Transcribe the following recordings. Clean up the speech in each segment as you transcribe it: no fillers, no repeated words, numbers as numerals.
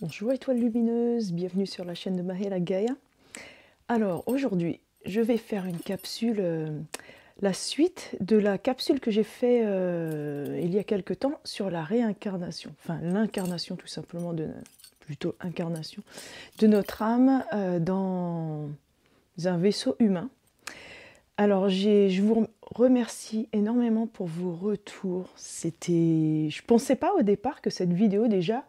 Bonjour étoile lumineuse, bienvenue sur la chaîne de Mahela Gaia. Alors aujourd'hui, je vais faire une capsule, la suite de la capsule que j'ai fait il y a quelque temps sur la réincarnation, enfin l'incarnation tout simplement, plutôt incarnation, de notre âme dans un vaisseau humain. Alors je vous remercie énormément pour vos retours. Je pensais pas au départ que cette vidéo déjà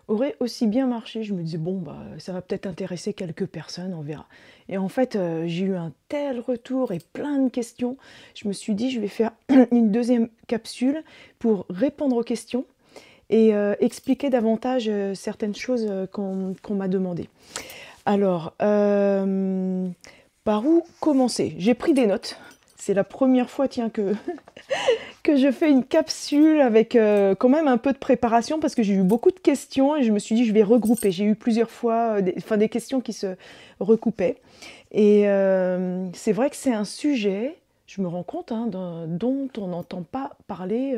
aurait aussi bien marché. Je me disais bon bah ça va peut-être intéresser quelques personnes, on verra. Et en fait j'ai eu un tel retour et plein de questions. Je me suis dit je vais faire une deuxième capsule pour répondre aux questions et expliquer davantage certaines choses qu'on m'a demandé. Alors, par où commencer? J'ai pris des notes. C'est la première fois, tiens, que je fais une capsule avec quand même un peu de préparation parce que j'ai eu beaucoup de questions et je me suis dit je vais regrouper. J'ai eu plusieurs fois des questions qui se recoupaient. Et c'est vrai que c'est un sujet, je me rends compte, hein, dont on n'entend pas parler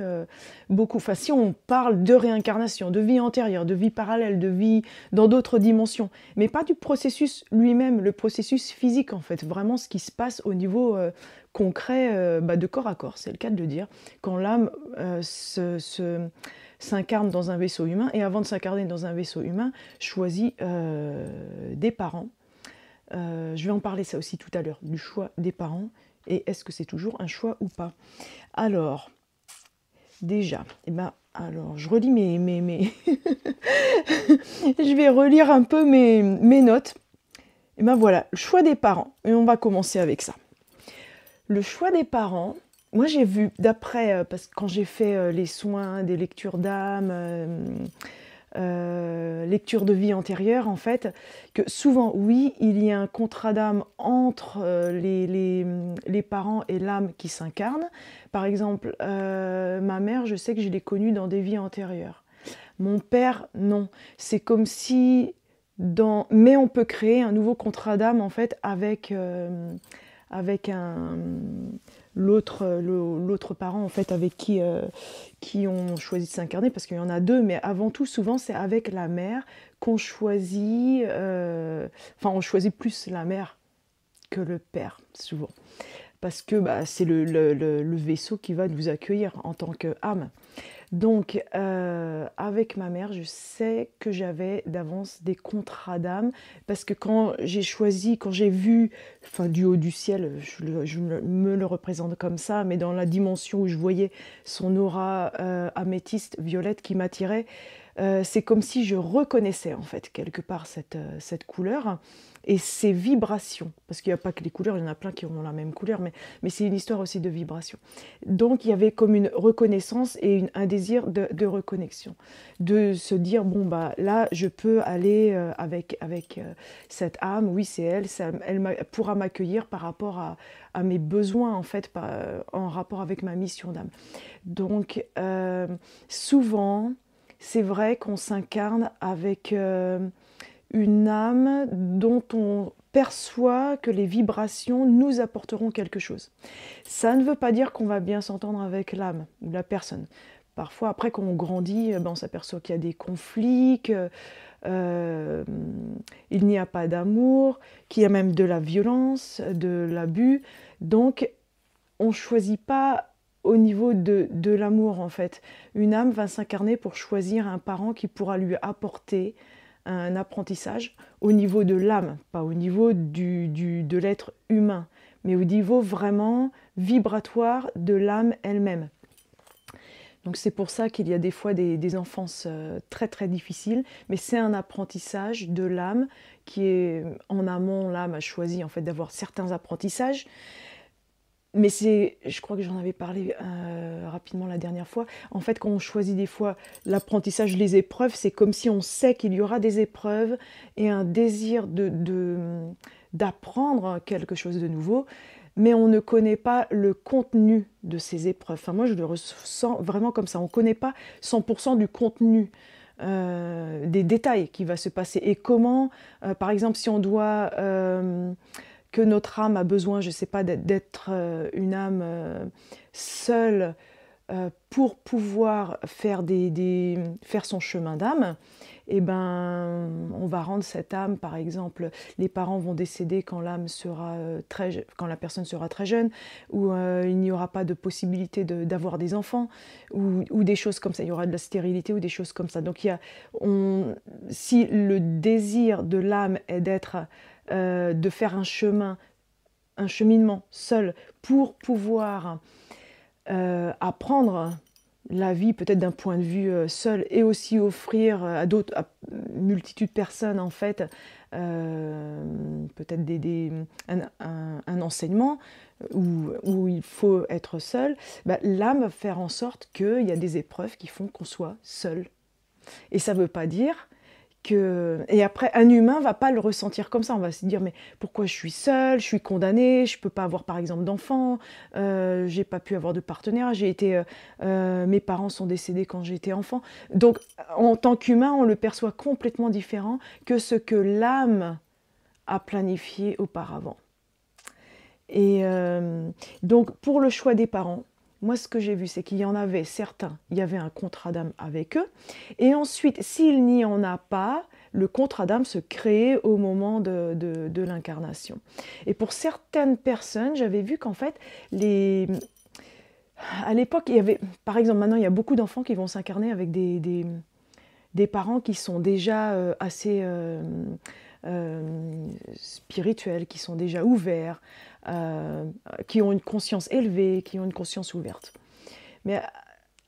beaucoup. Enfin, si on parle de réincarnation, de vie antérieure, de vie parallèle, de vie dans d'autres dimensions, mais pas du processus lui-même, le processus physique en fait, vraiment ce qui se passe au niveau concret de corps à corps, c'est le cas de le dire, quand l'âme s'incarne dans un vaisseau humain et avant de s'incarner dans un vaisseau humain, choisit des parents. Je vais en parler ça aussi tout à l'heure, du choix des parents, et est-ce que c'est toujours un choix ou pas. Alors, déjà, alors, je relis je vais relire un peu mes notes. Et ben voilà, le choix des parents, et on va commencer avec ça. Le choix des parents, moi j'ai vu, d'après, parce que quand j'ai fait les soins, des lectures d'âme, lecture de vie antérieure, en fait, que souvent, oui, il y a un contrat d'âme entre les parents et l'âme qui s'incarne. Par exemple, ma mère, je sais que je l'ai connue dans des vies antérieures. Mon père, non. C'est comme si... Mais on peut créer un nouveau contrat d'âme, en fait, avec l'autre parent en fait avec qui on choisit de s'incarner, parce qu'il y en a deux, mais avant tout souvent c'est avec la mère qu'on choisit, enfin on choisit plus la mère que le père souvent, parce que bah, c'est le vaisseau qui va nous accueillir en tant qu'âme. Donc, avec ma mère, je sais que j'avais d'avance des contrats d'âme, parce que quand j'ai choisi, quand j'ai vu, enfin du haut du ciel, me le représente comme ça, mais dans la dimension où je voyais son aura améthyste, violette qui m'attirait, c'est comme si je reconnaissais en fait quelque part cette couleur et ces vibrations, parce qu'il n'y a pas que les couleurs, il y en a plein qui ont la même couleur, mais c'est une histoire aussi de vibration. Donc il y avait comme une reconnaissance et un désir de reconnexion, de se dire bon bah là je peux aller avec cette âme, oui c'est elle, elle pourra m'accueillir par rapport à mes besoins en fait, en rapport avec ma mission d'âme. Donc souvent c'est vrai qu'on s'incarne avec une âme dont on perçoit que les vibrations nous apporteront quelque chose. Ça ne veut pas dire qu'on va bien s'entendre avec l'âme ou la personne. Parfois, après, quand on grandit, on s'aperçoit qu'il y a des conflits, qu'il n'y a pas d'amour, qu'il y a même de la violence, de l'abus. Donc, on ne choisit pas au niveau de l'amour, en fait. Une âme va s'incarner pour choisir un parent qui pourra lui apporter un apprentissage au niveau de l'âme, pas au niveau de l'être humain, mais au niveau vraiment vibratoire de l'âme elle-même. Donc c'est pour ça qu'il y a des fois des enfances très très difficiles, mais c'est un apprentissage de l'âme qui est en amont. L'âme a choisi en fait d'avoir certains apprentissages, mais je crois que j'en avais parlé rapidement la dernière fois, en fait quand on choisit des fois l'apprentissage, les épreuves, c'est comme si on sait qu'il y aura des épreuves et un désir d'apprendre quelque chose de nouveau, mais on ne connaît pas le contenu de ces épreuves. Enfin moi je le ressens vraiment comme ça, on ne connaît pas 100% du contenu. Des détails qui va se passer et comment, par exemple si on doit que notre âme a besoin, je ne sais pas, d'être une âme seule pour pouvoir faire son chemin d'âme, eh ben, on va rendre cette âme, par exemple, les parents vont décéder quand quand la personne sera très jeune, ou il n'y aura pas de possibilité d'avoir des enfants, ou des choses comme ça. Il y aura de la stérilité ou des choses comme ça. Donc, si le désir de l'âme est de faire un cheminement seul pour pouvoir apprendre la vie peut-être d'un point de vue seul et aussi offrir à multitude de personnes en fait peut-être un enseignement où il faut être seul, bah, l'âme va faire en sorte qu'il y a des épreuves qui font qu'on soit seul. Et ça ne veut pas dire et après, un humain va pas le ressentir comme ça. On va se dire, mais pourquoi je suis seule, je suis condamnée, je peux pas avoir par exemple d'enfant, j'ai pas pu avoir de partenaire, mes parents sont décédés quand j'étais enfant. Donc, en tant qu'humain, on le perçoit complètement différent que ce que l'âme a planifié auparavant. Et donc, pour le choix des parents, moi, ce que j'ai vu, c'est qu'il y en avait certains, il y avait un contrat d'âme avec eux. Et ensuite, s'il n'y en a pas, le contrat d'âme se crée au moment de l'incarnation. Et pour certaines personnes, j'avais vu qu'en fait, à l'époque, il y avait, par exemple, maintenant, il y a beaucoup d'enfants qui vont s'incarner avec des parents qui sont déjà assez spirituels, qui sont déjà ouverts, qui ont une conscience élevée, qui ont une conscience ouverte. Mais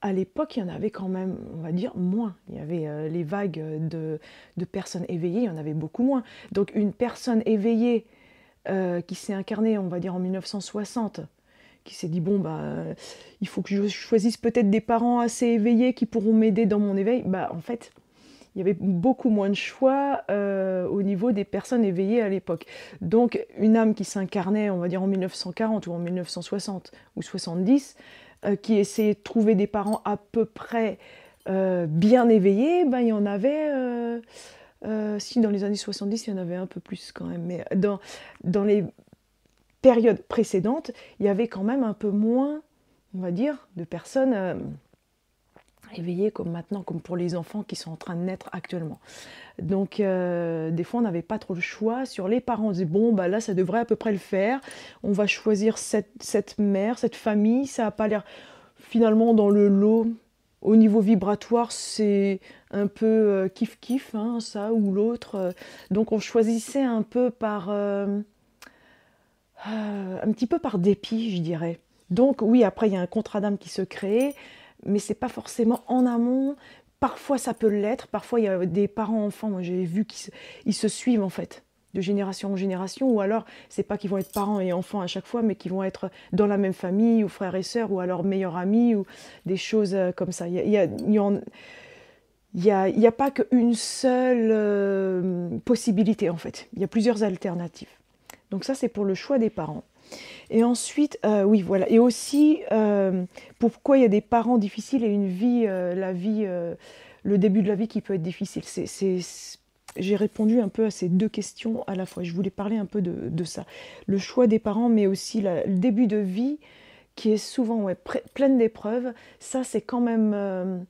à l'époque, il y en avait quand même, on va dire, moins. Il y avait les vagues de personnes éveillées, il y en avait beaucoup moins. Donc une personne éveillée qui s'est incarnée, on va dire, en 1960, qui s'est dit, bon, bah, il faut que je choisisse peut-être des parents assez éveillés qui pourront m'aider dans mon éveil. Bah, en fait, il y avait beaucoup moins de choix au niveau des personnes éveillées à l'époque. Donc, une âme qui s'incarnait, on va dire, en 1940 ou en 1960 ou 70, qui essayait de trouver des parents à peu près bien éveillés, ben, il y en avait... si, dans les années 70, il y en avait un peu plus quand même. Mais dans les périodes précédentes, il y avait quand même un peu moins, on va dire, de personnes éveillées comme maintenant, comme pour les enfants qui sont en train de naître actuellement. Donc, des fois, on n'avait pas trop le choix sur les parents. On disait, bon, bah là, ça devrait à peu près le faire. On va choisir cette mère, cette famille. Ça n'a pas l'air, finalement, dans le lot. Au niveau vibratoire, c'est un peu kiff-kiff, hein, ça ou l'autre. Donc, on choisissait un peu un petit peu par dépit, je dirais. Donc, oui, après, il y a un contrat d'âme qui se crée, mais c'est pas forcément en amont. Parfois, ça peut l'être. Parfois, il y a des parents-enfants, moi j'ai vu qu'ils se suivent en fait, de génération en génération, ou alors, c'est pas qu'ils vont être parents et enfants à chaque fois, mais qu'ils vont être dans la même famille, ou frères et sœurs, ou alors meilleurs amis, ou des choses comme ça. Il y a pas qu'une seule possibilité en fait. Il y a plusieurs alternatives. Donc ça, c'est pour le choix des parents. Et ensuite, oui, voilà. Et aussi, pourquoi il y a des parents difficiles et une vie, le début de la vie qui peut être difficile. J'ai répondu un peu à ces deux questions à la fois. Je voulais parler un peu de ça. Le choix des parents, mais aussi le début de vie qui est souvent pleine d'épreuves. Ça, c'est quand même...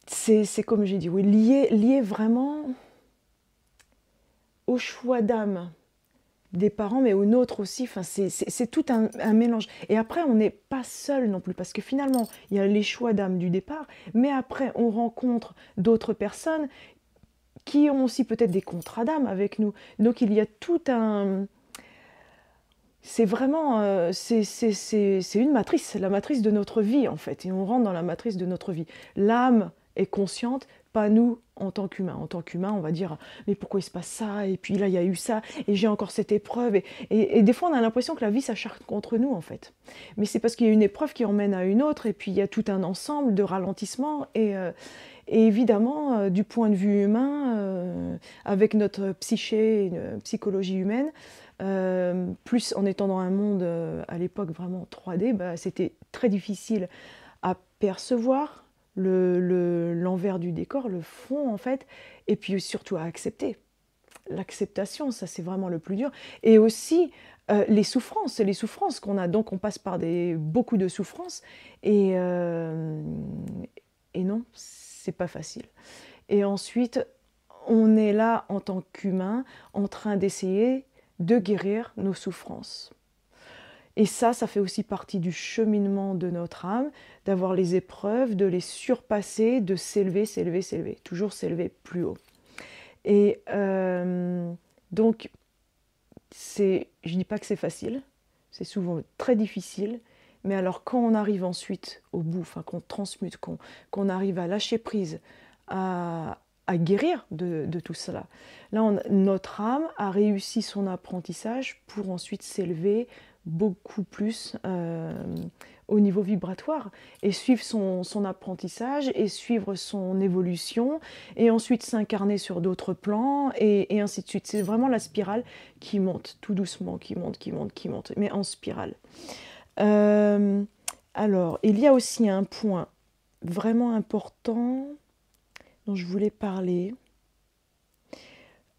c'est comme j'ai dit, oui, lié vraiment au choix d'âme des parents, mais au nôtre aussi. Enfin, c'est tout un mélange. Et après, on n'est pas seul non plus, parce que finalement, il y a les choix d'âme du départ, mais après, on rencontre d'autres personnes qui ont aussi peut-être des contrats d'âme avec nous. Donc, il y a tout un... C'est vraiment... c'est une matrice, la matrice de notre vie, en fait. Et on rentre dans la matrice de notre vie. L'âme est consciente, pas nous en tant qu'humains. En tant qu'humains, on va dire, mais pourquoi il se passe ça? Et puis là, il y a eu ça, et j'ai encore cette épreuve. Et des fois, on a l'impression que la vie s'acharne contre nous, en fait. Mais c'est parce qu'il y a une épreuve qui emmène à une autre, et puis il y a tout un ensemble de ralentissements. Et évidemment, du point de vue humain, avec notre psyché, psychologie humaine, plus en étant dans un monde à l'époque vraiment 3D, bah, c'était très difficile à percevoir l'envers du décor, le fond en fait, et puis surtout à accepter. l'acceptation, ça c'est vraiment le plus dur. Et aussi les souffrances qu'on a. Donc on passe par beaucoup de souffrances et, euh, et non, c'est pas facile. Et ensuite, on est là en tant qu'humain en train d'essayer de guérir nos souffrances. Et ça fait aussi partie du cheminement de notre âme, d'avoir les épreuves, de les surpasser, de s'élever, s'élever, s'élever, toujours s'élever plus haut. Et donc, je ne dis pas que c'est facile, c'est souvent très difficile, mais alors quand on arrive ensuite au bout, enfin qu'on transmute, qu'on arrive à lâcher prise, à guérir de tout cela, là notre âme a réussi son apprentissage pour ensuite s'élever beaucoup plus au niveau vibratoire et suivre son apprentissage et suivre son évolution et ensuite s'incarner sur d'autres plans et ainsi de suite. C'est vraiment la spirale qui monte tout doucement, qui monte, qui monte, qui monte, mais en spirale. Euh, alors, il y a aussi un point vraiment important dont je voulais parler.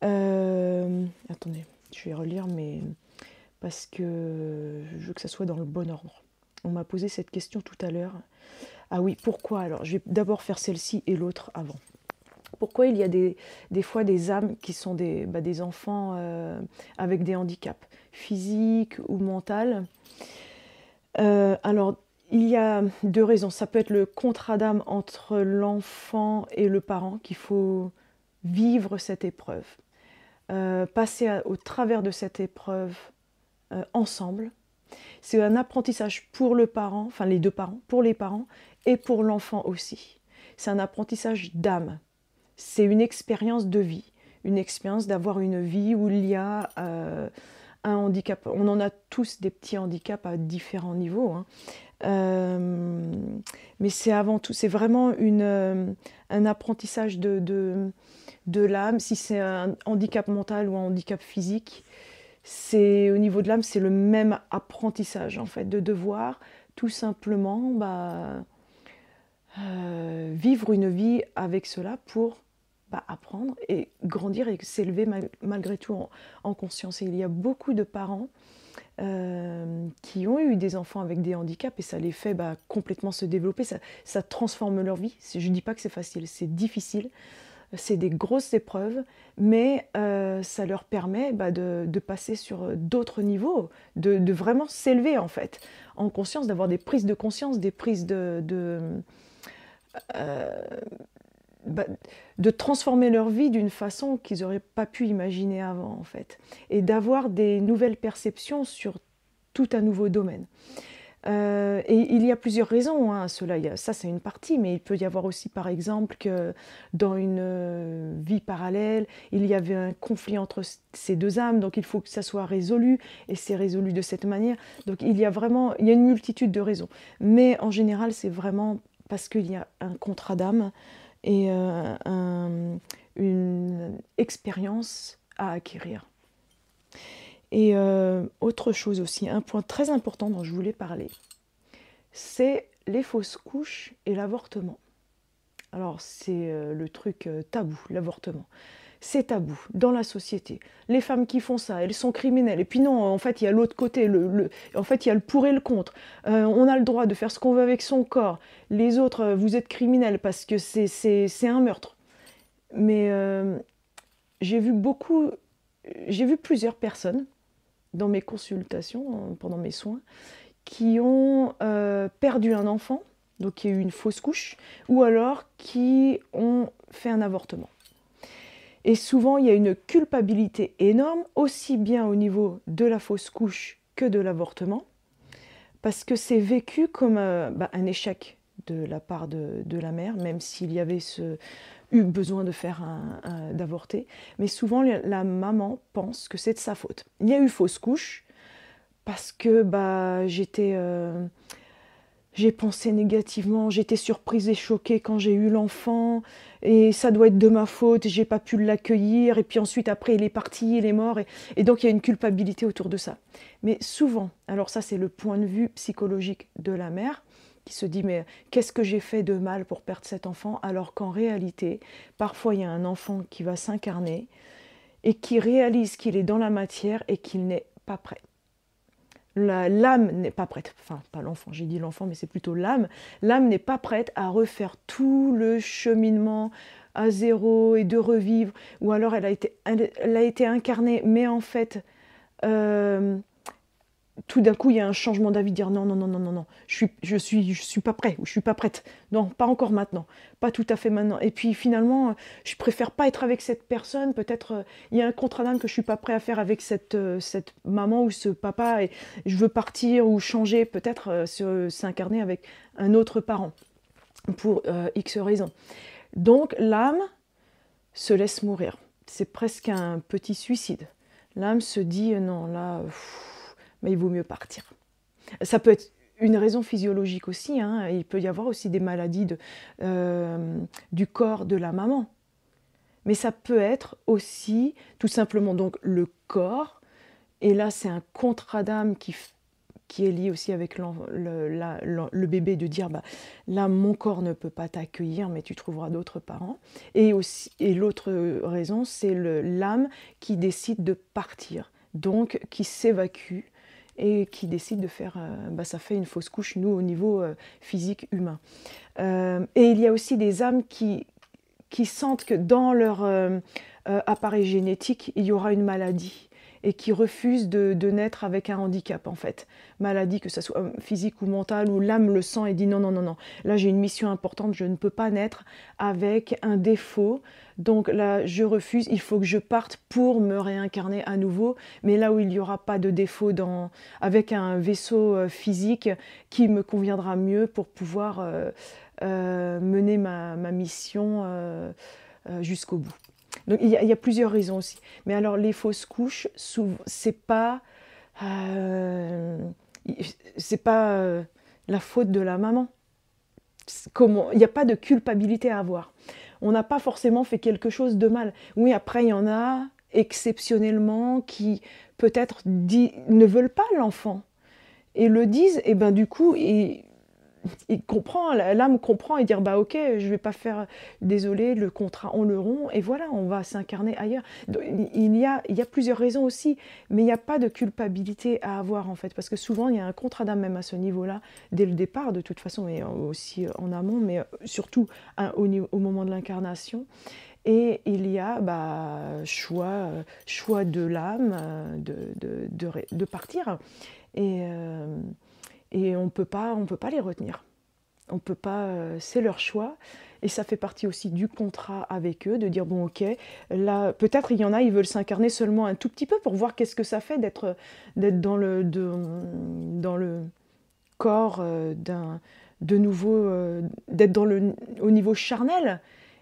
Attendez, je vais relire, mais parce que je veux que ça soit dans le bon ordre. On m'a posé cette question tout à l'heure. Ah oui, pourquoi alors? Je vais d'abord faire celle-ci et l'autre avant. Pourquoi il y a des fois des âmes qui sont des enfants avec des handicaps physiques ou mentaux? Alors, il y a deux raisons. Ça peut être le contrat d'âme entre l'enfant et le parent, qu'il faut vivre cette épreuve, passer au travers de cette épreuve ensemble. C'est un apprentissage pour le parent, enfin les deux parents, pour les parents et pour l'enfant aussi. C'est un apprentissage d'âme. C'est une expérience de vie, une expérience d'avoir une vie où il y a un handicap. On en a tous des petits handicaps à différents niveaux, hein. Mais c'est avant tout, c'est vraiment un apprentissage de l'âme. Si c'est un handicap mental ou un handicap physique, c'est au niveau de l'âme, c'est le même apprentissage en fait, de devoir tout simplement vivre une vie avec cela pour apprendre et grandir et s'élever malgré tout en conscience. Et il y a beaucoup de parents qui ont eu des enfants avec des handicaps et ça les fait complètement se développer, ça transforme leur vie. Je ne dis pas que c'est facile, c'est difficile, c'est des grosses épreuves, mais ça leur permet de passer sur d'autres niveaux, de vraiment s'élever en fait, en conscience, d'avoir des prises de conscience, des prises euh, de transformer leur vie d'une façon qu'ils n'auraient pas pu imaginer avant en fait, et d'avoir des nouvelles perceptions sur tout un nouveau domaine. Et il y a plusieurs raisons à cela. Ça, c'est une partie, mais il peut y avoir aussi, par exemple, que dans une vie parallèle, il y avait un conflit entre ces deux âmes, donc il faut que ça soit résolu, et c'est résolu de cette manière. Donc il y a une multitude de raisons. Mais en général, c'est vraiment parce qu'il y a un contrat d'âme et une expérience à acquérir. Et autre chose aussi, un point très important dont je voulais parler, c'est les fausses couches et l'avortement. Alors c'est le truc tabou, l'avortement. C'est tabou dans la société. Les femmes qui font ça, elles sont criminelles. Et puis non, en fait, il y a l'autre côté. En fait, il y a le pour et le contre. On a le droit de faire ce qu'on veut avec son corps. Les autres, vous êtes criminels parce que c'est un meurtre. Mais j'ai vu plusieurs personnes dans mes consultations, pendant mes soins, qui ont perdu un enfant, donc qui a eu une fausse couche, ou alors qui ont fait un avortement. Et souvent, il y a une culpabilité énorme, aussi bien au niveau de la fausse couche que de l'avortement, parce que c'est vécu comme un échec de la part de la mère, même s'il y avait eu besoin de faire d'avorter. Mais souvent, la maman pense que c'est de sa faute. Il y a eu fausse couche parce que j'ai pensé négativement, j'étais surprise et choquée quand j'ai eu l'enfant, et ça doit être de ma faute, j'ai pas pu l'accueillir, et puis ensuite après il est parti, il est mort, et donc il y a une culpabilité autour de ça. Mais souvent, alors ça c'est le point de vue psychologique de la mère, qui se dit mais qu'est-ce que j'ai fait de mal pour perdre cet enfant, alors qu'en réalité, parfois il y a un enfant qui va s'incarner, et qui réalise qu'il est dans la matière et qu'il n'est pas prêt. L'âme n'est pas prête, enfin pas l'enfant, j'ai dit l'enfant, mais c'est plutôt l'âme. L'âme n'est pas prête à refaire tout le cheminement à zéro et de revivre, ou alors elle a été incarnée, mais en fait, euh, tout d'un coup, il y a un changement d'avis, dire non, non, non, non, non, non, je suis pas prêt, ou je suis pas prête. Non, pas encore maintenant, pas tout à fait maintenant. Et puis finalement, je préfère pas être avec cette personne. Peut-être il y a un contrat d'âme que je suis pas prêt à faire avec cette maman ou ce papa, et je veux partir ou changer, peut-être s'incarner avec un autre parent pour X raisons. Donc l'âme se laisse mourir. C'est presque un petit suicide. L'âme se dit non, là. Mais il vaut mieux partir. Ça peut être une raison physiologique aussi, hein. Il peut y avoir aussi des maladies du corps de la maman. Mais ça peut être aussi tout simplement donc le corps, et là c'est un contrat d'âme qui est lié aussi avec le bébé, de dire bah, là mon corps ne peut pas t'accueillir, mais tu trouveras d'autres parents. Et l'autre raison, c'est l'âme qui décide de partir, donc qui s'évacue et qui décide de faire, ça fait une fausse couche, nous, au niveau physique humain. Et il y a aussi des âmes qui sentent que dans leur appareil génétique, il y aura une maladie, et qui refusent de naître avec un handicap, en fait. Maladie, que ce soit physique ou mentale, où l'âme le sent et dit non, non, non, non, là j'ai une mission importante, je ne peux pas naître avec un défaut, donc là je refuse, il faut que je parte pour me réincarner à nouveau, mais là où il n'y aura pas de défaut, avec un vaisseau physique qui me conviendra mieux pour pouvoir mener ma mission jusqu'au bout. Donc il y a plusieurs raisons aussi. Mais alors les fausses couches, c'est pas la faute de la maman. Il n'y a pas de culpabilité à avoir. On n'a pas forcément fait quelque chose de mal. Oui, après il y en a exceptionnellement qui peut-être ne veulent pas l'enfant et le disent, et ben du coup il comprend, l'âme comprend, et dire bah ok, je vais pas faire, désolé, le contrat on le rompt, et voilà, on va s'incarner ailleurs. Donc, il y a plusieurs raisons aussi, mais il n'y a pas de culpabilité à avoir en fait, parce que souvent il y a un contrat d'âme même à ce niveau-là, dès le départ de toute façon, et aussi en amont, mais surtout au moment de l'incarnation. Et il y a choix de l'âme de partir. Et on peut pas les retenir. On peut pas, c'est leur choix. Et ça fait partie aussi du contrat avec eux, de dire bon ok, là peut-être il y en a, ils veulent s'incarner seulement un tout petit peu pour voir qu'est-ce que ça fait d'être dans le corps de nouveau, d'être au niveau charnel,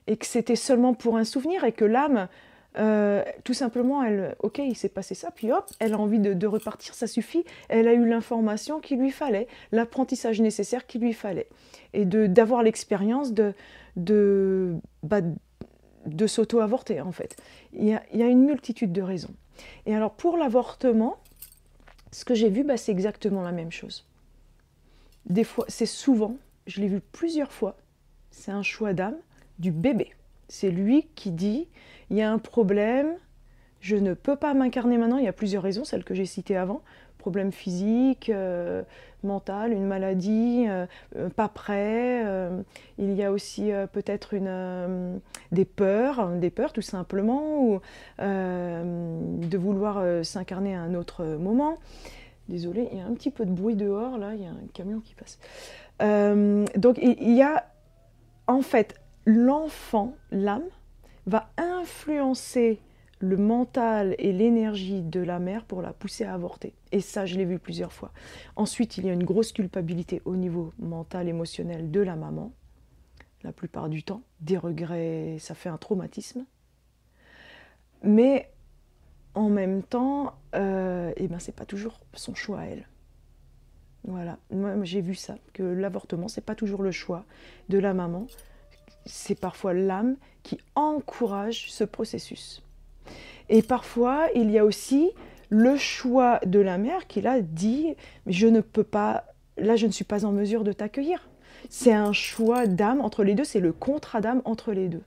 et que c'était seulement pour un souvenir, et que l'âme, tout simplement, ok, il s'est passé ça, puis hop, elle a envie de repartir, ça suffit, elle a eu l'information qu'il lui fallait, l'apprentissage nécessaire qu'il lui fallait, et d'avoir l'expérience de s'auto-avorter, en fait. Il y a une multitude de raisons. Et alors, pour l'avortement, ce que j'ai vu, c'est exactement la même chose. Des fois, c'est souvent, je l'ai vu plusieurs fois, c'est un choix d'âme du bébé. C'est lui qui dit, il y a un problème, je ne peux pas m'incarner maintenant, il y a plusieurs raisons, celles que j'ai citées avant, problème physique, mental, une maladie, pas prêt, il y a aussi peut-être des peurs tout simplement, ou de vouloir s'incarner à un autre moment. Désolée, il y a un petit peu de bruit dehors, là, il y a un camion qui passe. Donc il y a, en fait, l'enfant, l'âme, va influencer le mental et l'énergie de la mère pour la pousser à avorter. Et ça, je l'ai vu plusieurs fois. Ensuite, il y a une grosse culpabilité au niveau mental, émotionnel de la maman, la plupart du temps. Des regrets, ça fait un traumatisme. Mais en même temps, c'est pas toujours son choix à elle. Voilà, moi j'ai vu ça, que l'avortement, c'est pas toujours le choix de la maman. C'est parfois l'âme qui encourage ce processus. Et parfois, il y a aussi le choix de la mère qui là dit « je ne peux pas, là je ne suis pas en mesure de t'accueillir ». C'est un choix d'âme entre les deux, c'est le contrat d'âme entre les deux.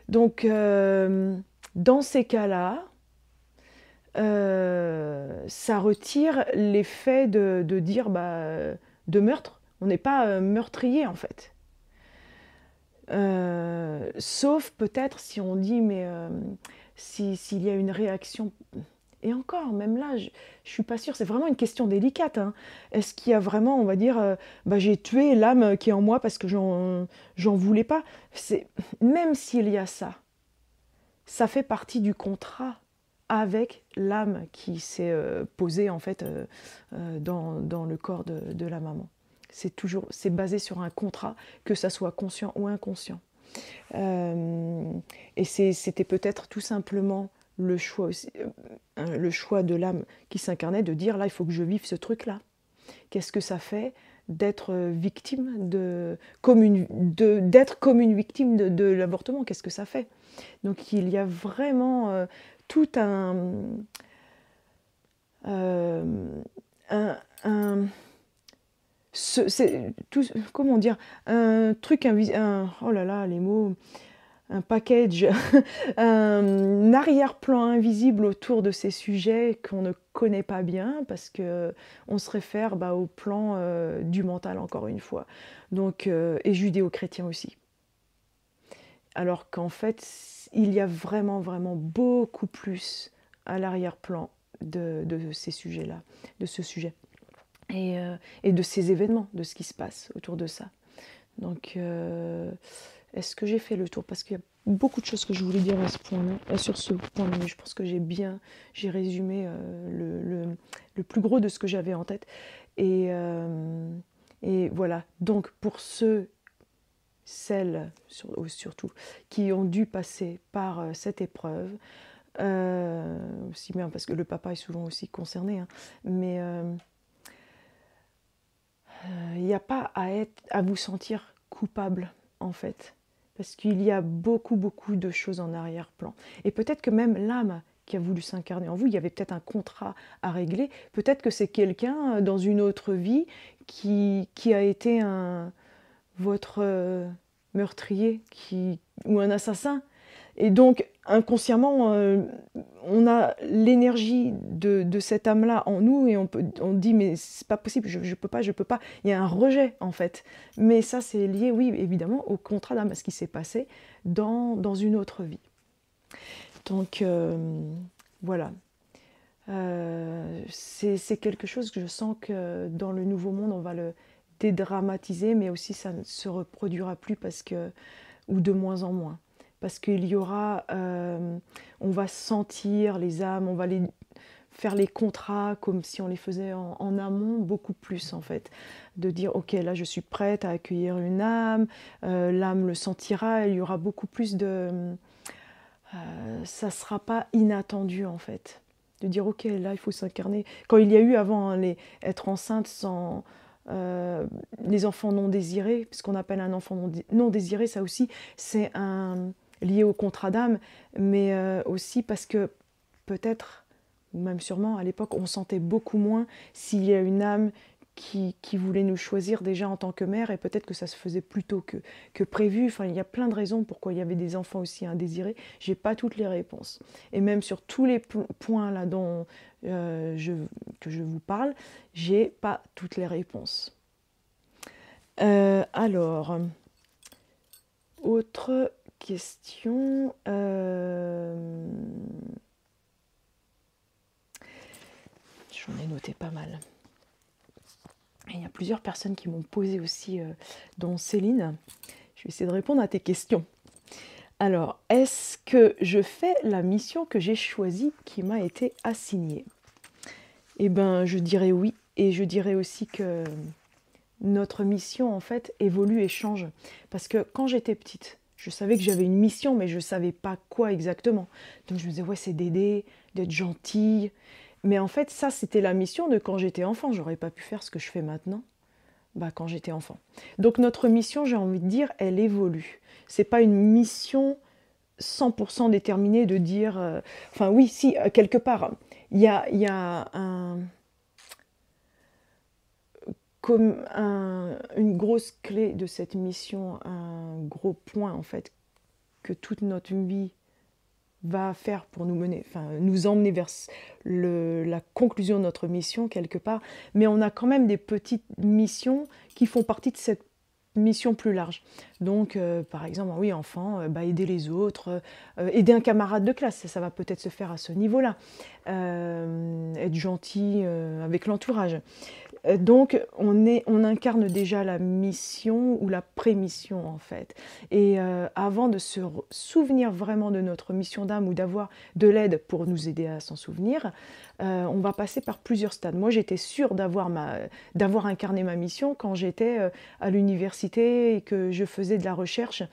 Donc Dans ces cas-là, ça retire l'effet de dire de meurtre. On n'est pas meurtrier en fait. Sauf peut-être si on dit, mais s'il y a une réaction. Et encore, même là, je ne suis pas sûre, c'est vraiment une question délicate, hein. Est-ce qu'il y a vraiment, on va dire, j'ai tué l'âme qui est en moi parce que j'en voulais pas. Même s'il y a ça, ça fait partie du contrat avec l'âme qui s'est posée en fait dans le corps de la maman. C'est basé sur un contrat, que ça soit conscient ou inconscient. Et c'était peut-être tout simplement le choix de l'âme qui s'incarnait de dire là, il faut que je vive ce truc-là. Qu'est-ce que ça fait d'être victime d'être comme une victime de l'avortement? Qu'est-ce que ça fait? Donc il y a vraiment tout euh, un comment dire, un truc oh là là, les mots, un package, un arrière-plan invisible autour de ces sujets qu'on ne connaît pas bien parce que on se réfère au plan du mental encore une fois, donc et judéo-chrétien aussi. Alors qu'en fait, il y a vraiment vraiment beaucoup plus à l'arrière-plan de ces sujets-là, de ce sujet. Et de ces événements, de ce qui se passe autour de ça. Donc, est-ce que j'ai fait le tour? Parce qu'il y a beaucoup de choses que je voulais dire à ce point-là, sur ce point-là, mais je pense que j'ai résumé le plus gros de ce que j'avais en tête. Et voilà. Donc, pour celles, surtout, qui ont dû passer par cette épreuve, aussi bien parce que le papa est souvent aussi concerné, hein, mais il n'y a pas à vous sentir coupable, en fait. Parce qu'il y a beaucoup, beaucoup de choses en arrière-plan. Et peut-être que même l'âme qui a voulu s'incarner en vous, il y avait peut-être un contrat à régler. Peut-être que c'est quelqu'un dans une autre vie qui a été votre meurtrier ou un assassin. Et donc, inconsciemment, on a l'énergie de cette âme-là en nous et on dit mais c'est pas possible, je peux pas, je peux pas. Il y a un rejet en fait. Mais ça, c'est lié, oui, évidemment, au contrat d'âme, à ce qui s'est passé dans une autre vie. Donc, voilà. C'est quelque chose que je sens que dans le Nouveau Monde, on va le dédramatiser, mais aussi ça ne se reproduira plus ou de moins en moins. Parce qu'il y aura, on va sentir les âmes, on va faire les contrats comme si on les faisait en amont, beaucoup plus en fait. De dire, ok, là je suis prête à accueillir une âme, l'âme le sentira, il y aura beaucoup plus ça ne sera pas inattendu en fait. De dire, ok, là il faut s'incarner. Quand il y a eu avant être enceinte sans... les enfants non désirés, ce qu'on appelle un enfant non désiré, ça aussi, c'est lié au contrat d'âme, mais aussi parce que peut-être, ou même sûrement à l'époque, on sentait beaucoup moins s'il y a une âme qui voulait nous choisir déjà en tant que mère, et peut-être que ça se faisait plus tôt que prévu. Enfin, il y a plein de raisons pourquoi il y avait des enfants aussi indésirés. J'ai pas toutes les réponses. Et même sur tous les points là que je vous parle, j'ai pas toutes les réponses. Alors, autre question. J'en ai noté pas mal. Et il y a plusieurs personnes qui m'ont posé aussi, dont Céline. Je vais essayer de répondre à tes questions. Alors, est-ce que je fais la mission que j'ai choisie, qui m'a été assignée? Eh bien, je dirais oui. Et je dirais aussi que notre mission, en fait, évolue et change. Parce que quand j'étais petite, je savais que j'avais une mission, mais je ne savais pas quoi exactement. Donc je me disais, ouais, c'est d'aider, d'être gentille. Mais en fait, ça, c'était la mission de quand j'étais enfant. J'aurais pas pu faire ce que je fais maintenant, quand j'étais enfant. Donc notre mission, j'ai envie de dire, elle évolue. C'est pas une mission 100% déterminée de dire... Enfin oui, si, quelque part, il y a une grosse clé de cette mission, un gros point en fait, que toute notre vie va faire pour nous mener, enfin, nous emmener vers la conclusion de notre mission quelque part, mais on a quand même des petites missions qui font partie de cette mission plus large. Donc, par exemple, oui, enfant, aider les autres, aider un camarade de classe, ça va peut-être se faire à ce niveau-là. Être gentil avec l'entourage. Donc, on incarne déjà la mission ou la prémission, en fait. Et avant de se souvenir vraiment de notre mission d'âme ou d'avoir de l'aide pour nous aider à s'en souvenir, on va passer par plusieurs stades. Moi, j'étais sûre d'avoir incarné ma mission quand j'étais à l'université et que je faisais de la recherche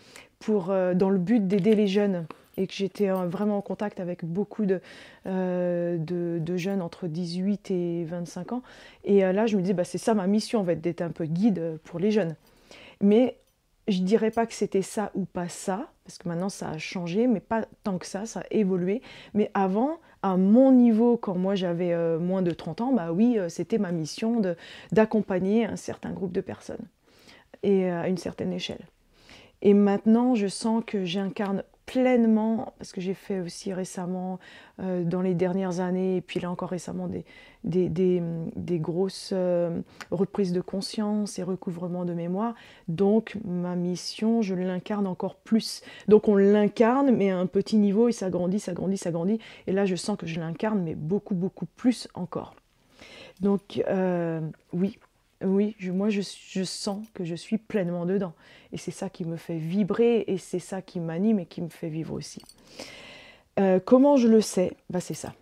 dans le but d'aider les jeunes. Et que j'étais vraiment en contact avec beaucoup de jeunes entre 18 et 25 ans. Et là, je me disais, c'est ça ma mission, en fait, d'être un peu guide pour les jeunes. Mais je ne dirais pas que c'était ça ou pas ça, parce que maintenant, ça a changé, mais pas tant que ça a évolué. Mais avant, à mon niveau, quand moi, j'avais moins de 30 ans, oui, c'était ma mission d'accompagner un certain groupe de personnes, et à une certaine échelle. Et maintenant, je sens que j'incarne pleinement, parce que j'ai fait aussi récemment, dans les dernières années, et puis là encore récemment, des grosses reprises de conscience et recouvrement de mémoire. Donc ma mission, je l'incarne encore plus. Donc on l'incarne, mais à un petit niveau, et ça grandit, ça grandit, ça grandit. Et là, je sens que je l'incarne, mais beaucoup, beaucoup plus encore. Donc oui. Oui, moi je sens que je suis pleinement dedans. Et c'est ça qui me fait vibrer et c'est ça qui m'anime et qui me fait vivre aussi. Comment je le sais? C'est ça.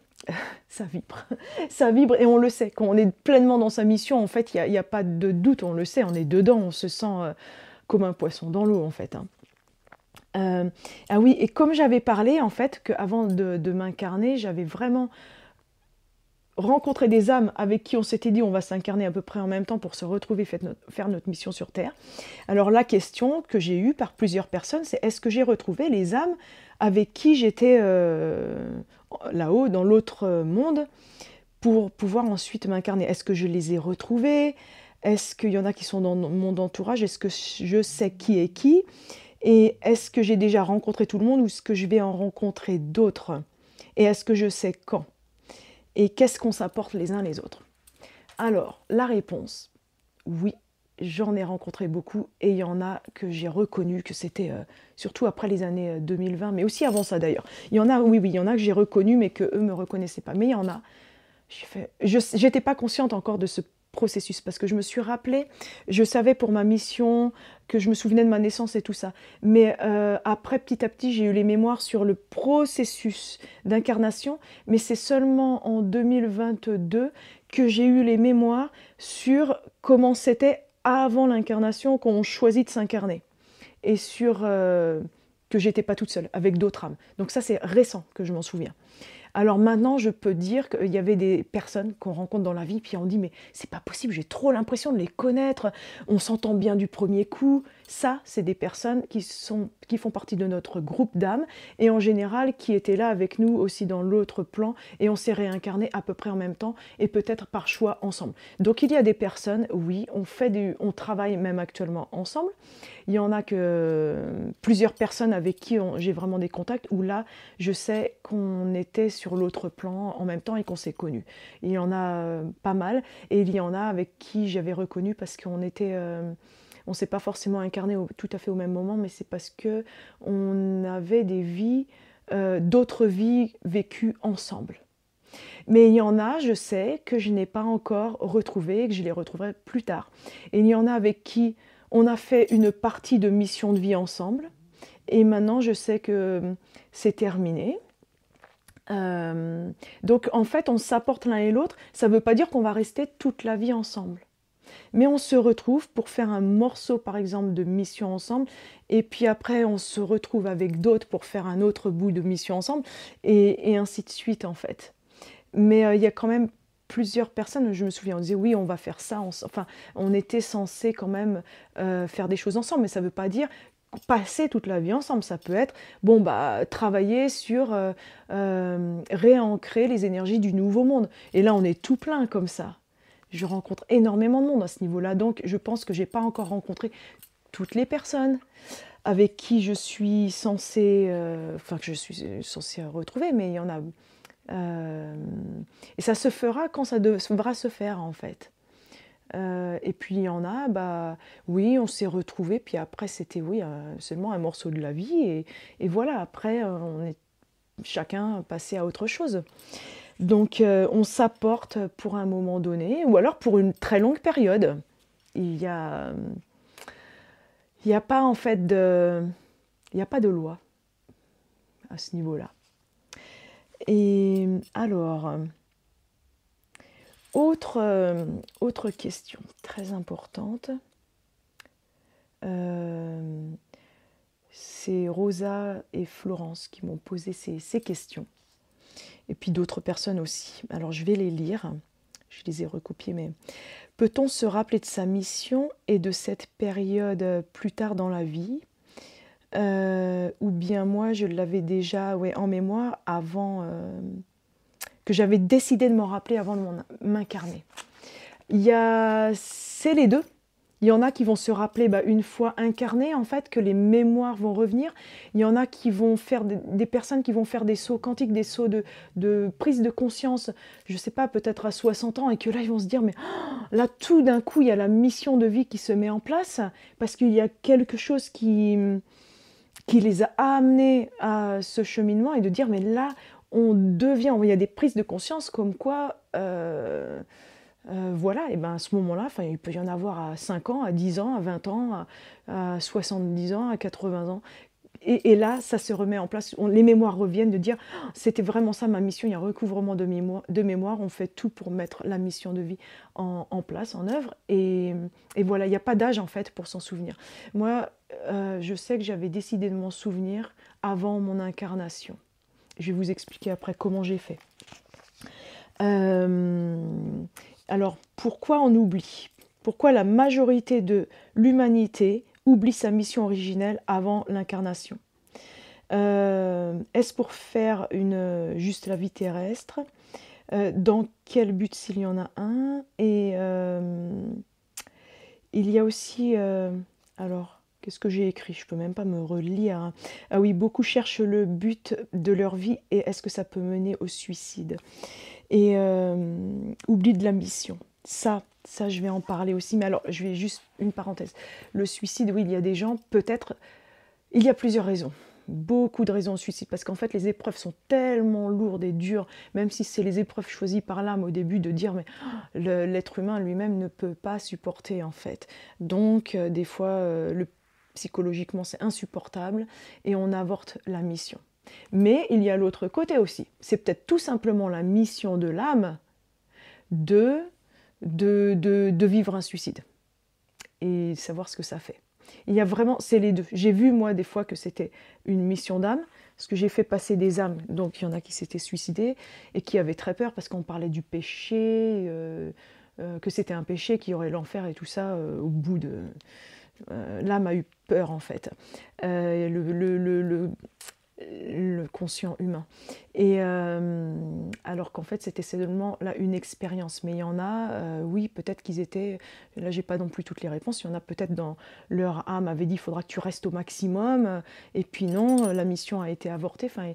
Ça vibre. Ça vibre et on le sait. Quand on est pleinement dans sa mission, en fait, il n'y a pas de doute, on le sait, on est dedans, on se sent comme un poisson dans l'eau, en fait. Ah oui, et comme j'avais parlé, en fait, qu'avant de m'incarner, j'avais vraiment rencontrer des âmes avec qui on s'était dit on va s'incarner à peu près en même temps pour se retrouver, faire notre mission sur Terre. Alors la question que j'ai eue par plusieurs personnes, c'est est-ce que j'ai retrouvé les âmes avec qui j'étais là-haut, dans l'autre monde, pour pouvoir ensuite m'incarner? Est-ce que je les ai retrouvées? Est-ce qu'il y en a qui sont dans mon entourage? Est-ce que je sais qui est qui? Et est-ce que j'ai déjà rencontré tout le monde ou est-ce que je vais en rencontrer d'autres? Et est-ce que je sais quand? Et qu'est-ce qu'on s'apporte les uns les autres? Alors, la réponse, oui, j'en ai rencontré beaucoup et il y en a que j'ai reconnu que c'était, surtout après les années 2020, mais aussi avant ça d'ailleurs. Il y en a, oui, il y en a que j'ai reconnu mais qu'eux ne me reconnaissaient pas. Mais il y en a, je n'étais pas consciente encore de ce processus parce que je me suis rappelé, je savais pour ma mission que je me souvenais de ma naissance et tout ça. Mais après, petit à petit, j'ai eu les mémoires sur le processus d'incarnation, mais c'est seulement en 2022 que j'ai eu les mémoires sur comment c'était avant l'incarnation, quand on choisit de s'incarner. Et sur que j'étais pas toute seule, avec d'autres âmes. Donc ça, c'est récent que je m'en souviens. Alors maintenant, je peux dire qu'il y avait des personnes qu'on rencontre dans la vie, puis on dit mais c'est pas possible, j'ai trop l'impression de les connaître, on s'entend bien du premier coup. Ça, c'est des personnes qui font partie de notre groupe d'âmes et en général qui étaient là avec nous aussi dans l'autre plan et on s'est réincarnés à peu près en même temps et peut-être par choix ensemble. Donc il y a des personnes, oui, on travaille même actuellement ensemble. Il y en a plusieurs personnes avec qui j'ai vraiment des contacts où là, je sais qu'on était sur l'autre plan en même temps et qu'on s'est connus. Il y en a pas mal et il y en a avec qui j'avais reconnu parce qu'on était... on ne s'est pas forcément incarné tout à fait au même moment, mais c'est parce qu'on avait des vies, d'autres vies vécues ensemble. Mais il y en a, je sais, que je n'ai pas encore retrouvé et que je les retrouverai plus tard. Et il y en a avec qui on a fait une partie de mission de vie ensemble. Et maintenant, je sais que c'est terminé. Donc, en fait, on s'apporte l'un et l'autre. Ça ne veut pas dire qu'on va rester toute la vie ensemble. Mais on se retrouve pour faire un morceau, par exemple, de mission ensemble. Et puis après, on se retrouve avec d'autres pour faire un autre bout de mission ensemble. Et ainsi de suite, en fait. Mais il y a quand même plusieurs personnes, je me souviens, on disait oui, on va faire ça. Enfin, on était censé quand même faire des choses ensemble. Mais ça ne veut pas dire passer toute la vie ensemble. Ça peut être, travailler sur réancrer les énergies du nouveau monde. Et là, on est tout plein comme ça. Je rencontre énormément de monde à ce niveau-là, donc je pense que je n'ai pas encore rencontré toutes les personnes. avec qui je suis censée, enfin que je suis censée retrouver, mais il y en a, et ça se fera quand ça devra se faire en fait. Et puis il y en a, bah oui, on s'est retrouvés, puis après c'était oui, seulement un morceau de la vie, et voilà, après on est chacun passé à autre chose. Donc on s'apporte pour un moment donné, ou alors pour une très longue période. Il y a, il y a pas en fait il n'y a pas de loi à ce niveau-là. Et alors, autre question très importante. C'est Rosa et Florence qui m'ont posé ces questions. Et puis d'autres personnes aussi. Alors je vais les lire. Je les ai recopiées, mais peut-on se rappeler de sa mission et de cette période plus tard dans la vie? Ou bien moi, je l'avais déjà en mémoire avant que j'avais décidé de m'en rappeler avant de m'incarner. C'est les deux. Il y en a qui vont se rappeler une fois incarnés, en fait, que les mémoires vont revenir. Il y en a qui vont faire des personnes qui vont faire des sauts quantiques, des sauts de prise de conscience, je ne sais pas, peut-être à 60 ans, et que là, ils vont se dire, mais là, tout d'un coup, il y a la mission de vie qui se met en place, parce qu'il y a quelque chose qui les a amenés à ce cheminement, et de dire, mais là, il y a des prises de conscience comme quoi... voilà, et ben à ce moment-là, il peut y en avoir à 5 ans, à 10 ans, à 20 ans, à 70 ans, à 80 ans. Et là, ça se remet en place. Les mémoires reviennent de dire ah, c'était vraiment ça ma mission, il y a un recouvrement de mémoire, on fait tout pour mettre la mission de vie en place, en œuvre. Et voilà, il n'y a pas d'âge en fait pour s'en souvenir. Moi, je sais que j'avais décidé de m'en souvenir avant mon incarnation. Je vais vous expliquer après comment j'ai fait. Alors, pourquoi on oublie? Pourquoi la majorité de l'humanité oublie sa mission originelle avant l'incarnation? Est-ce pour faire juste la vie terrestre? Dans quel but s'il y en a un? Et il y a aussi... alors, qu'est-ce que j'ai écrit? Je ne peux même pas me relire. Hein. Ah oui, beaucoup cherchent le but de leur vie et est-ce que ça peut mener au suicide? Et oubli de la mission. Ça, je vais en parler aussi. Mais alors, je vais juste une parenthèse. Le suicide, oui, il y a des gens, peut-être... Il y a plusieurs raisons. Beaucoup de raisons au suicide. Parce qu'en fait, les épreuves sont tellement lourdes et dures, même si c'est les épreuves choisies par l'âme au début, de dire, mais l'être humain lui-même ne peut pas supporter, en fait. Donc, des fois, psychologiquement, c'est insupportable et on avorte la mission. Mais il y a l'autre côté aussi. C'est peut-être tout simplement la mission de l'âme de vivre un suicide et savoir ce que ça fait. Il y a vraiment, c'est les deux. J'ai vu moi des fois que c'était une mission d'âme, parce que j'ai fait passer des âmes, donc il y en a qui s'étaient suicidés et qui avaient très peur parce qu'on parlait du péché, que c'était un péché, qu'il y aurait l'enfer et tout ça au bout de... l'âme a eu peur en fait. Le conscient humain. Et alors qu'en fait, c'était seulement là une expérience. Mais il y en a, oui, peut-être qu'ils étaient... Là, j'ai pas non plus toutes les réponses. Il y en a peut-être dans leur âme avait dit, il faudra que tu restes au maximum. Et puis non, la mission a été avortée. Enfin,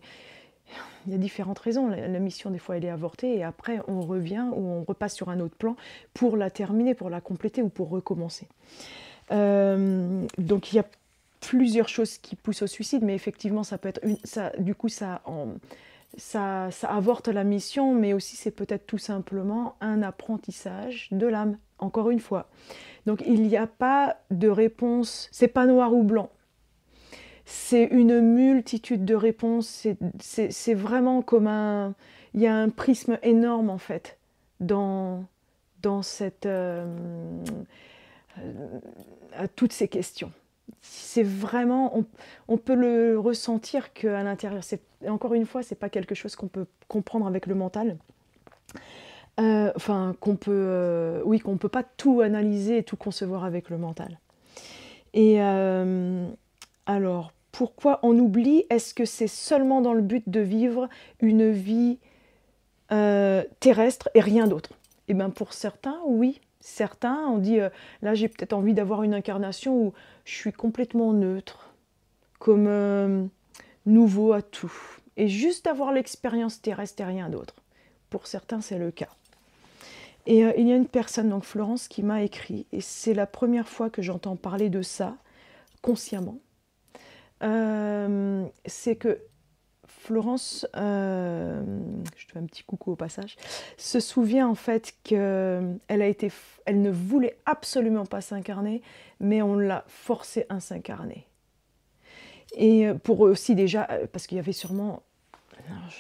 il y a différentes raisons. La mission, des fois, elle est avortée. Et après, on revient ou on repasse sur un autre plan pour la terminer, pour la compléter ou pour recommencer. Donc, il y a plusieurs choses qui poussent au suicide, mais effectivement, ça peut être du coup, ça avorte la mission, mais aussi c'est peut-être tout simplement un apprentissage de l'âme, encore une fois. Donc il n'y a pas de réponse, c'est pas noir ou blanc. C'est une multitude de réponses, c'est vraiment comme il y a un prisme énorme en fait dans cette... à toutes ces questions. C'est vraiment, on peut le ressentir qu'à l'intérieur. Encore une fois, c'est pas quelque chose qu'on peut comprendre avec le mental. Enfin, qu'on peut pas tout analyser et tout concevoir avec le mental. Et alors, pourquoi on oublie? Est-ce que c'est seulement dans le but de vivre une vie terrestre et rien d'autre? Eh bien, pour certains, oui. Certains, on dit, là j'ai peut-être envie d'avoir une incarnation où je suis complètement neutre. comme nouveau à tout. Et juste avoir l'expérience terrestre et rien d'autre. Pour certains, c'est le cas. Et il y a une personne, donc Florence, qui m'a écrit, et c'est la première fois que j'entends parler de ça, consciemment. C'est que Florence, je te fais un petit coucou au passage, se souvient en fait qu'elle elle ne voulait absolument pas s'incarner, mais on l'a forcée à s'incarner. Et pour aussi déjà, parce qu'il y avait sûrement,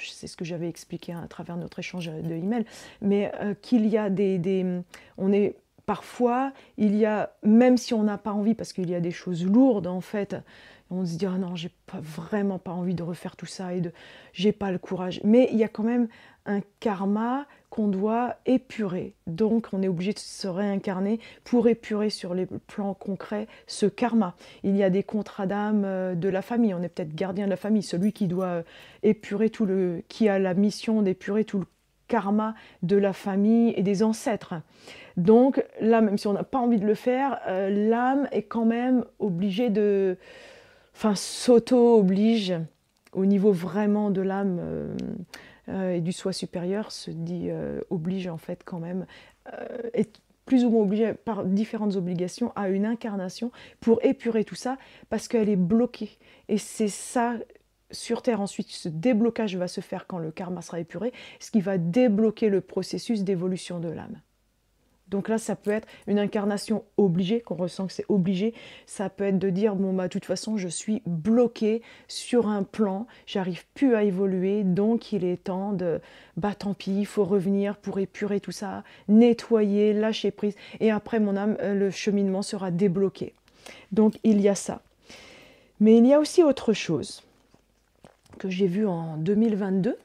c'est ce que j'avais expliqué à travers notre échange de email, mais qu'il y a on est parfois, il y a, même si on n'a pas envie, parce qu'il y a des choses lourdes en fait, on se dit ah non, j'ai vraiment pas envie de refaire tout ça et j'ai pas le courage. Mais il y a quand même un karma qu'on doit épurer. Donc on est obligé de se réincarner pour épurer sur les plans concrets ce karma. Il y a des contrats d'âme de la famille. On est peut-être gardien de la famille, celui qui doit épurer qui a la mission d'épurer tout le karma de la famille et des ancêtres. Donc là, même si on n'a pas envie de le faire, l'âme est quand même obligée de... Enfin, s'auto-oblige au niveau vraiment de l'âme et du soi supérieur, se dit oblige en fait quand même, est plus ou moins obligée par différentes obligations à une incarnation pour épurer tout ça parce qu'elle est bloquée. Et c'est ça, sur Terre ensuite, ce déblocage va se faire quand le karma sera épuré, ce qui va débloquer le processus d'évolution de l'âme. Donc là, ça peut être une incarnation obligée, qu'on ressent que c'est obligé. Ça peut être de dire, bon, bah, de toute façon, je suis bloqué sur un plan, j'arrive plus à évoluer, donc il est temps de, bah tant pis, il faut revenir pour épurer tout ça, nettoyer, lâcher prise. Et après, mon âme, le cheminement sera débloqué. Donc il y a ça. Mais il y a aussi autre chose que j'ai vu en 2022.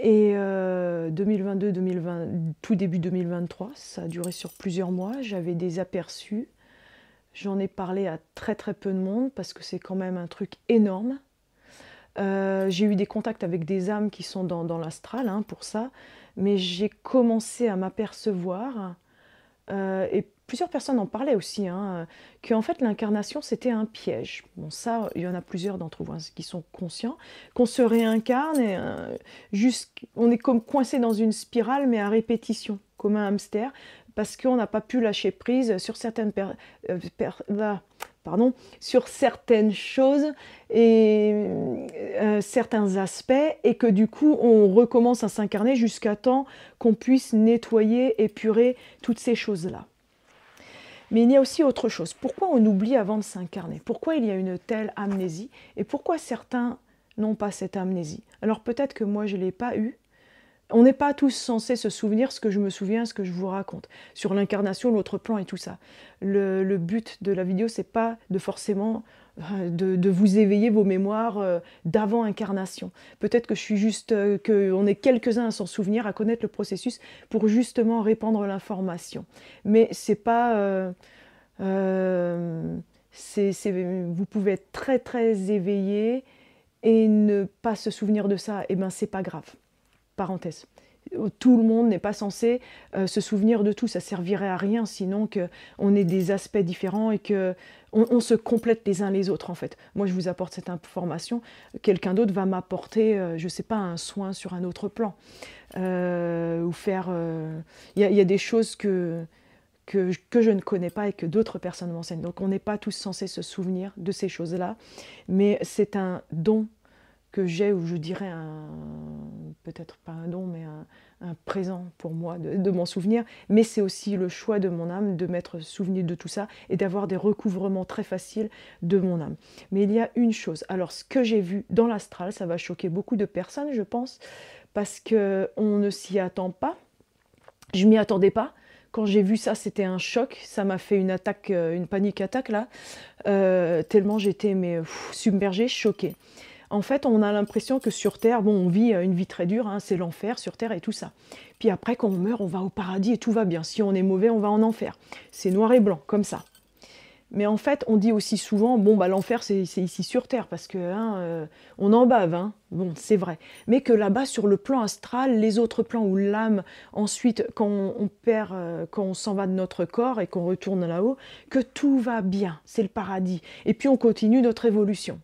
Et 2022, 2020, tout début 2023, ça a duré sur plusieurs mois. J'avais des aperçus. J'en ai parlé à très très peu de monde parce que c'est quand même un truc énorme. J'ai eu des contacts avec des âmes qui sont dans l'astral hein, pour ça. Mais j'ai commencé à m'apercevoir, et plusieurs personnes en parlaient aussi, hein, qu'en fait l'incarnation c'était un piège. Bon ça, il y en a plusieurs d'entre vous hein, qui sont conscients, qu'on se réincarne et on est comme coincé dans une spirale mais à répétition, comme un hamster, parce qu'on n'a pas pu lâcher prise sur certaines sur certaines choses et certains aspects, et que du coup on recommence à s'incarner jusqu'à temps qu'on puisse nettoyer, épurer toutes ces choses-là. Mais il y a aussi autre chose. Pourquoi on oublie avant de s'incarner? Pourquoi il y a une telle amnésie? Et pourquoi certains n'ont pas cette amnésie? Alors peut-être que moi je ne l'ai pas eu. On n'est pas tous censés se souvenir ce que je me souviens, ce que je vous raconte, sur l'incarnation, l'autre plan et tout ça. Le but de la vidéo, c'est pas de forcément de vous éveiller vos mémoires d'avant incarnation. Peut-être que je suis juste, qu'on est quelques-uns à s'en souvenir, à connaître le processus pour justement répandre l'information. Mais c'est pas... vous pouvez être très très éveillé et ne pas se souvenir de ça, et ben c'est pas grave. Parenthèse. Tout le monde n'est pas censé se souvenir de tout, ça servirait à rien sinon qu'on ait des aspects différents et qu'on se complète les uns les autres en fait. Moi je vous apporte cette information, quelqu'un d'autre va m'apporter, je ne sais pas, un soin sur un autre plan. Ou faire... Il y a des choses que je ne connais pas et que d'autres personnes m'enseignent. Donc on n'est pas tous censés se souvenir de ces choses-là, mais c'est un don que j'ai, ou je dirais peut-être pas un don, mais un présent pour moi de m'en souvenir, mais c'est aussi le choix de mon âme de m'être souvenu de tout ça et d'avoir des recouvrements très faciles de mon âme. Mais il y a une chose, alors ce que j'ai vu dans l'astral, ça va choquer beaucoup de personnes, je pense, parce qu'on ne s'y attend pas, je m'y attendais pas. Quand j'ai vu ça, c'était un choc, ça m'a fait une attaque, une panique attaque là, tellement j'étais submergée, choquée. En fait, on a l'impression que sur Terre, bon, on vit une vie très dure, hein, c'est l'enfer sur Terre et tout ça. Puis après, quand on meurt, on va au paradis et tout va bien. Si on est mauvais, on va en enfer. C'est noir et blanc, comme ça. Mais en fait, on dit aussi souvent, bon, bah, l'enfer, c'est ici sur Terre, parce que on en bave, hein. Bon, c'est vrai. Mais que là-bas, sur le plan astral, les autres plans où l'âme, ensuite, quand on perd, quand on s'en va de notre corps et qu'on retourne là-haut, que tout va bien, c'est le paradis. Et puis on continue notre évolution.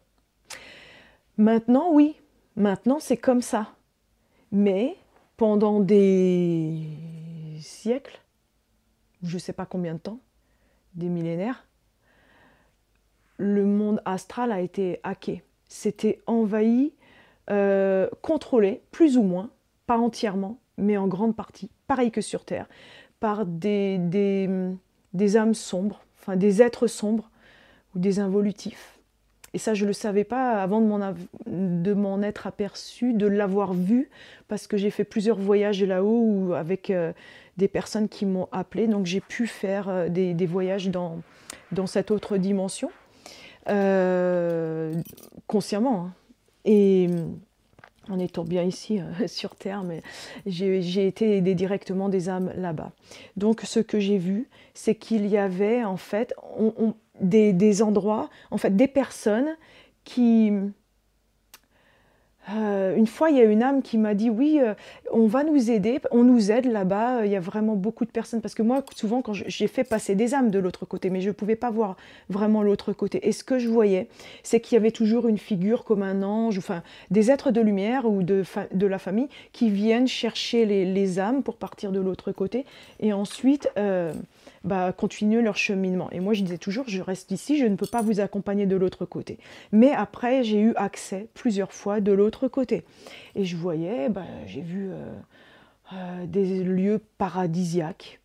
Maintenant, oui, maintenant c'est comme ça. Mais pendant des siècles, je ne sais pas combien de temps, des millénaires, le monde astral a été hacké. C'était envahi, contrôlé, plus ou moins, pas entièrement, mais en grande partie, pareil que sur Terre, par des âmes sombres, enfin des êtres sombres ou des involutifs. Et ça, je ne le savais pas avant de m'en être aperçu, de l'avoir vu, parce que j'ai fait plusieurs voyages là-haut avec des personnes qui m'ont appelé. Donc j'ai pu faire des voyages dans cette autre dimension. Consciemment, hein. Et en étant bien ici sur Terre, mais j'ai été aider directement des âmes là-bas. Donc ce que j'ai vu, c'est qu'il y avait en fait des endroits, en fait des personnes qui... une fois, il y a une âme qui m'a dit oui, on va nous aider, on nous aide là-bas, il y a vraiment beaucoup de personnes. Parce que moi, souvent, quand j'ai fait passer des âmes de l'autre côté, mais je ne pouvais pas voir vraiment l'autre côté. Et ce que je voyais, c'est qu'il y avait toujours une figure comme un ange, enfin des êtres de lumière ou de la famille qui viennent chercher les âmes pour partir de l'autre côté et ensuite continuer leur cheminement. Et moi, je disais toujours, je reste ici, je ne peux pas vous accompagner de l'autre côté. Mais après, j'ai eu accès plusieurs fois de l'autre côté. Et je voyais, j'ai vu des lieux paradisiaques.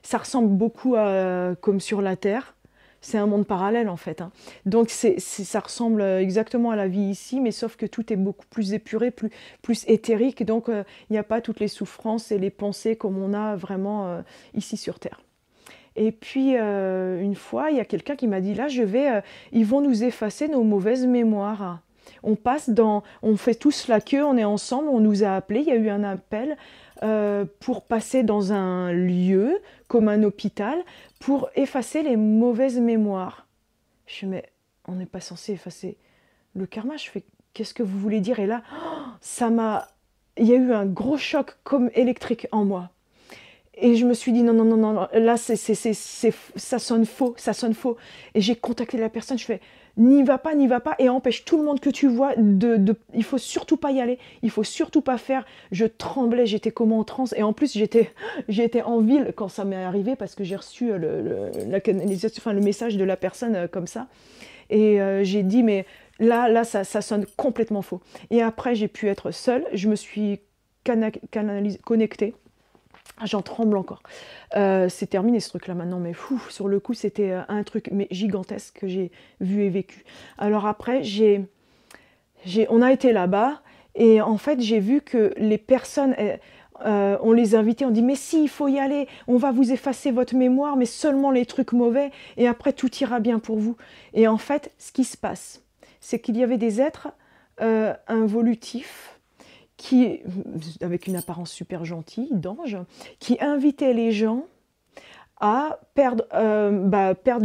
Ça ressemble beaucoup à comme sur la Terre. C'est un monde parallèle en fait, hein. Donc ça ressemble exactement à la vie ici, mais sauf que tout est beaucoup plus épuré, plus éthérique. Donc il n'y a pas toutes les souffrances et les pensées comme on a vraiment ici sur Terre. Et puis, une fois, il y a quelqu'un qui m'a dit, là, ils vont nous effacer nos mauvaises mémoires. On fait tous la queue, on est ensemble, on nous a appelés, il y a eu un appel pour passer dans un lieu, comme un hôpital, pour effacer les mauvaises mémoires. Je fais, mais on n'est pas censé effacer le karma. Je fais, qu'est-ce que vous voulez dire? Et là, il y a eu un gros choc comme électrique en moi. Et je me suis dit, non, non, non, non, là, ça sonne faux, ça sonne faux. Et j'ai contacté la personne, je fais, n'y va pas, et empêche tout le monde que tu vois, il faut surtout pas y aller, il faut surtout pas faire. Je tremblais, j'étais comme en transe, et en plus, j'étais en ville quand ça m'est arrivé, parce que j'ai reçu le message de la personne comme ça. Et j'ai dit, mais là ça sonne complètement faux. Et après, j'ai pu être seule, je me suis connectée. J'en tremble encore. C'est terminé ce truc-là maintenant, mais sur le coup, c'était un truc gigantesque que j'ai vu et vécu. Alors après, on a été là-bas, et en fait, j'ai vu que les personnes, on les invitait, on dit, mais si, il faut y aller, on va vous effacer votre mémoire, mais seulement les trucs mauvais, et après, tout ira bien pour vous. Et en fait, ce qui se passe, c'est qu'il y avait des êtres involutifs, avec une apparence super gentille, d'ange, qui invitait les gens à perdre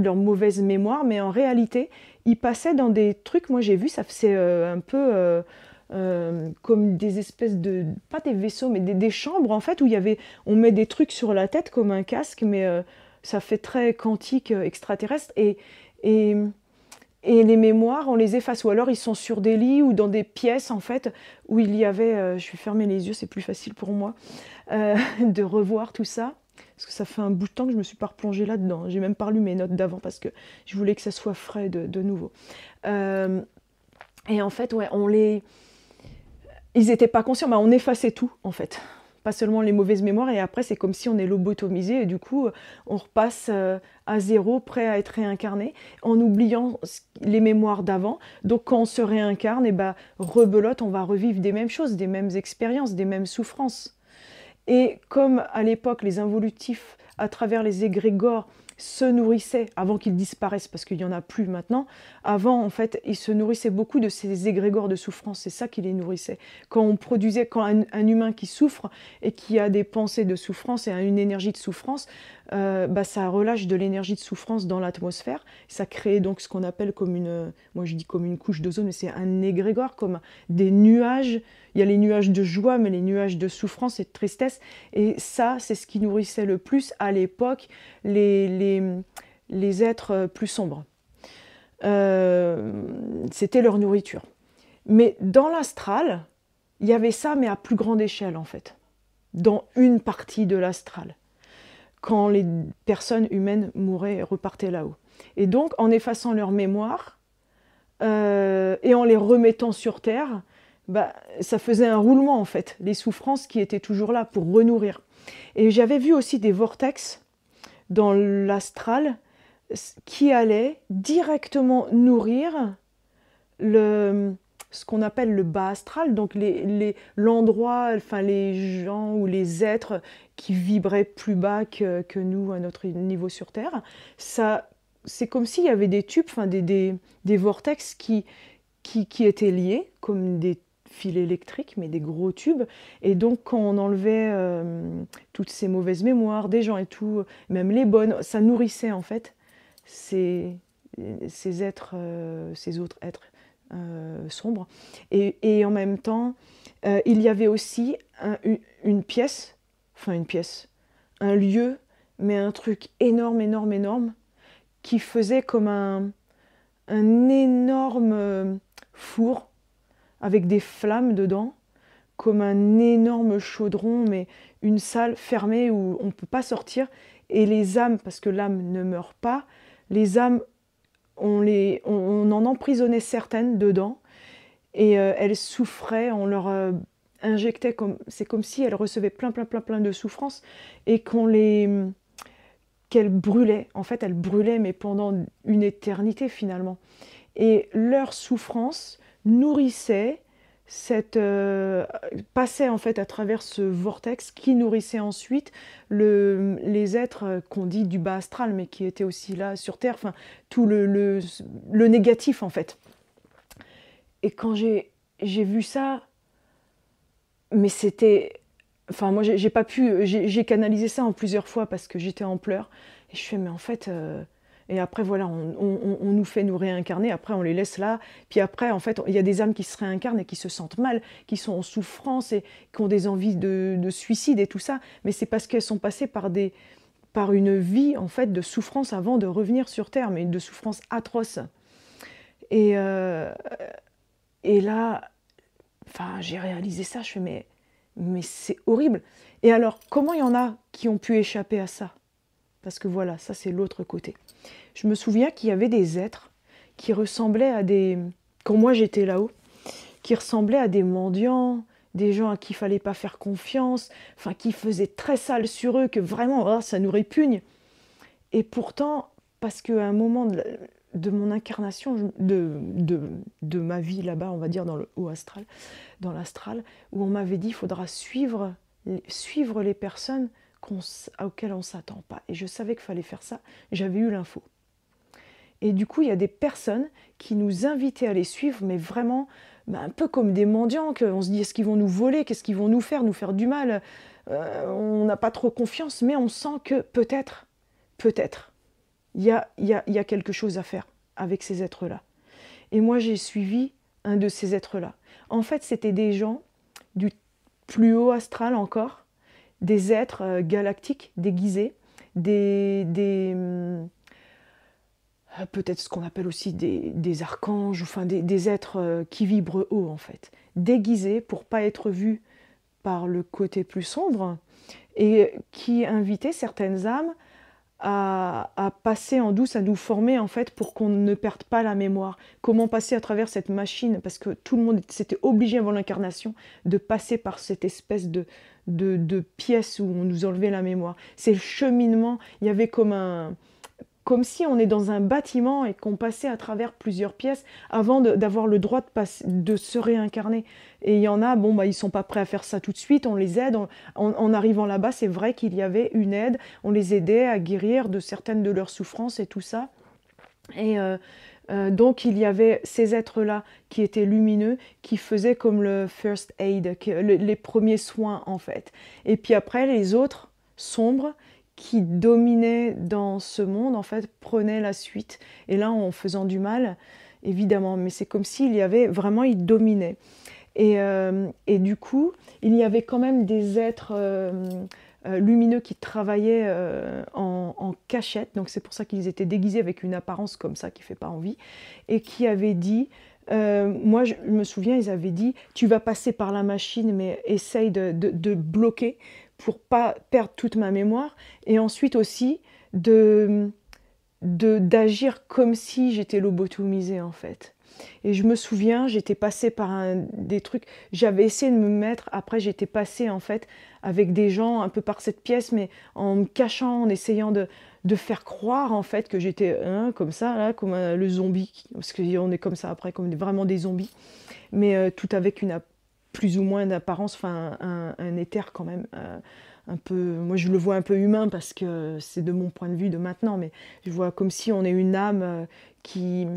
leur mauvaise mémoire, mais en réalité, ils passaient dans des trucs, moi j'ai vu, ça faisait un peu comme des espèces de, pas des vaisseaux, mais des chambres en fait, où on met des trucs sur la tête comme un casque, mais ça fait très quantique, extraterrestre, et les mémoires, on les efface. Ou alors, ils sont sur des lits ou dans des pièces, en fait, où il y avait... je vais fermer les yeux, c'est plus facile pour moi, de revoir tout ça. Parce que ça fait un bout de temps que je ne me suis pas replongée là-dedans. J'ai même pas lu mes notes d'avant parce que je voulais que ça soit frais de nouveau. Et en fait, ouais, ils n'étaient pas conscients, mais on effaçait tout, en fait. Pas seulement les mauvaises mémoires, et après c'est comme si on est lobotomisé, et du coup on repasse à zéro, prêt à être réincarné, en oubliant les mémoires d'avant. Donc quand on se réincarne, et rebelote, on va revivre des mêmes choses, des mêmes expériences, des mêmes souffrances. Et comme à l'époque les involutifs, à travers les égrégores, se nourrissaient, avant qu'ils disparaissent, parce qu'il n'y en a plus maintenant, avant, en fait, ils se nourrissaient beaucoup de ces égrégores de souffrance. C'est ça qui les nourrissait. Quand un humain qui souffre et qui a des pensées de souffrance et a une énergie de souffrance, bah, ça relâche de l'énergie de souffrance dans l'atmosphère. Ça crée donc ce qu'on appelle comme moi je dis comme une couche d'ozone, mais c'est un égrégore, comme des nuages. Il y a les nuages de joie, mais les nuages de souffrance et de tristesse. Et ça, c'est ce qui nourrissait le plus à l'époque les êtres plus sombres. C'était leur nourriture. Mais dans l'astral, il y avait ça, mais à plus grande échelle en fait, dans une partie de l'astral, quand les personnes humaines mouraient et repartaient là-haut. Et donc, en effaçant leur mémoire et en les remettant sur Terre, bah, ça faisait un roulement en fait, les souffrances qui étaient toujours là pour renourrir. Et j'avais vu aussi des vortex dans l'astral qui allaient directement nourrir ce qu'on appelle le bas astral, donc l'endroit, enfin les gens ou les êtres qui vibraient plus bas que nous à notre niveau sur Terre. Ça, c'est comme s'il y avait des tubes, enfin des vortex qui étaient liés, comme des fils électriques, mais des gros tubes. Et donc, quand on enlevait toutes ces mauvaises mémoires des gens et tout, même les bonnes, ça nourrissait en fait ces êtres, ces autres êtres sombres. Et en même temps, il y avait aussi une pièce, un lieu, mais un truc énorme, énorme, énorme, qui faisait comme un énorme four avec des flammes dedans, comme un énorme chaudron, mais une salle fermée où on ne peut pas sortir. Et les âmes, parce que l'âme ne meurt pas, les âmes, on en emprisonnait certaines dedans, et elles souffraient, on leur injectait, c'est comme si elles recevaient plein de souffrances, et qu'elles brûlaient. En fait, elles brûlaient, mais pendant une éternité finalement. Et leur souffrance nourrissait passait en fait à travers ce vortex qui nourrissait ensuite les êtres qu'on dit du bas astral, mais qui étaient aussi là sur Terre, enfin tout le négatif en fait. Et quand j'ai vu ça, mais c'était, enfin moi j'ai pas pu, j'ai canalisé ça en plusieurs fois parce que j'étais en pleurs, et je fais mais en fait et après, voilà, on nous fait nous réincarner, après on les laisse là, puis après, en fait, il y a des âmes qui se réincarnent et qui se sentent mal, qui sont en souffrance et qui ont des envies de suicide et tout ça, mais c'est parce qu'elles sont passées par une vie, en fait, de souffrance avant de revenir sur Terre, mais de souffrance atroce. Et, et là, enfin, j'ai réalisé ça, je fais, mais c'est horrible. Et alors, comment il y en a qui ont pu échapper à ça? Parce que voilà, ça c'est l'autre côté. Je me souviens qu'il y avait des êtres qui ressemblaient à quand moi j'étais là-haut, qui ressemblaient à des mendiants, des gens à qui il fallait pas faire confiance, enfin qui faisaient très sale sur eux, que vraiment, ça nous répugne. Et pourtant, parce qu'à un moment de mon incarnation, de ma vie là-bas, on va dire dans le haut astral, dans l'astral, où on m'avait dit, il faudra suivre les personnes auxquelles on ne s'attend pas. Et je savais qu'il fallait faire ça, j'avais eu l'info. Et du coup, il y a des personnes qui nous invitaient à les suivre, mais vraiment, un peu comme des mendiants, qu'on se dit, est-ce qu'ils vont nous voler, qu'est-ce qu'ils vont nous faire du mal, on n'a pas trop confiance, mais on sent que peut-être, il y a quelque chose à faire avec ces êtres-là. Et moi, j'ai suivi un de ces êtres-là. En fait, c'était des gens du plus haut astral encore, des êtres galactiques déguisés, peut-être ce qu'on appelle aussi des archanges, enfin des êtres qui vibrent haut en fait, déguisés pour pas être vus par le côté plus sombre, et qui invitaient certaines âmes à passer en douce, à nous former en fait pour qu'on ne perde pas la mémoire. Comment passer à travers cette machine, parce que tout le monde s'était obligé avant l'incarnation de passer par cette espèce de pièce où on nous enlevait la mémoire. C'est le cheminement, il y avait comme comme si on est dans un bâtiment et qu'on passait à travers plusieurs pièces avant d'avoir le droit de se réincarner. Et il y en a, bon, bah, ils sont pas prêts à faire ça tout de suite, on les aide. En arrivant là-bas, c'est vrai qu'il y avait une aide, on les aidait à guérir de certaines de leurs souffrances et tout ça. Et donc il y avait ces êtres-là qui étaient lumineux, qui faisaient comme le first aid, les premiers soins en fait. Et puis après, les autres sombres qui dominaient dans ce monde, en fait, prenaient la suite. Et là, en faisant du mal, évidemment, mais c'est comme s'il y avait, vraiment, ils dominaient. Et du coup, il y avait quand même des êtres lumineux qui travaillaient en cachette, donc c'est pour ça qu'ils étaient déguisés avec une apparence comme ça qui ne fait pas envie, et qui avaient dit, moi je me souviens, ils avaient dit, tu vas passer par la machine, mais essaye de bloquer pour pas perdre toute ma mémoire, et ensuite aussi d'agir comme si j'étais lobotomisée en fait. Et je me souviens, j'étais passée par des trucs, j'avais essayé de me mettre, après j'étais passée en fait avec des gens un peu par cette pièce, mais en me cachant, en essayant de faire croire en fait que j'étais comme ça, là, comme le zombie, parce qu'on est comme ça après, comme vraiment des zombies, mais tout avec plus ou moins d'apparence, enfin un éther quand même, un peu, moi je le vois un peu humain parce que c'est de mon point de vue de maintenant, mais je vois comme si on est une âme qui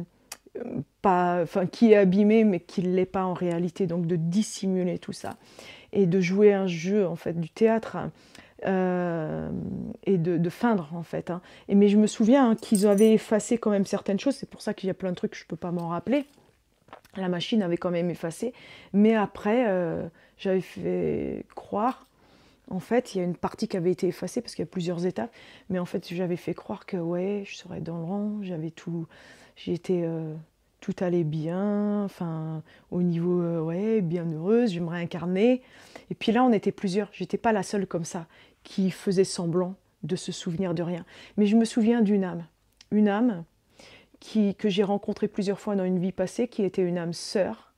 qui est abîmée mais qui ne l'est pas en réalité, donc de dissimuler tout ça et de jouer un jeu en fait du théâtre et de feindre en fait, hein. Mais je me souviens qu'ils avaient effacé quand même certaines choses, c'est pour ça qu'il y a plein de trucs que je ne peux pas m'en rappeler. La machine avait quand même effacé, mais après j'avais fait croire, en fait il y a une partie qui avait été effacée parce qu'il y a plusieurs étapes, mais en fait j'avais fait croire que ouais je serais dans le rang, j'avais tout, j'étais tout allait bien, enfin au niveau ouais bien heureuse, je me réincarnais. Et puis là on était plusieurs, j'étais pas la seule comme ça qui faisait semblant de se souvenir de rien, mais je me souviens une âme que j'ai rencontrée plusieurs fois dans une vie passée, qui était une âme sœur.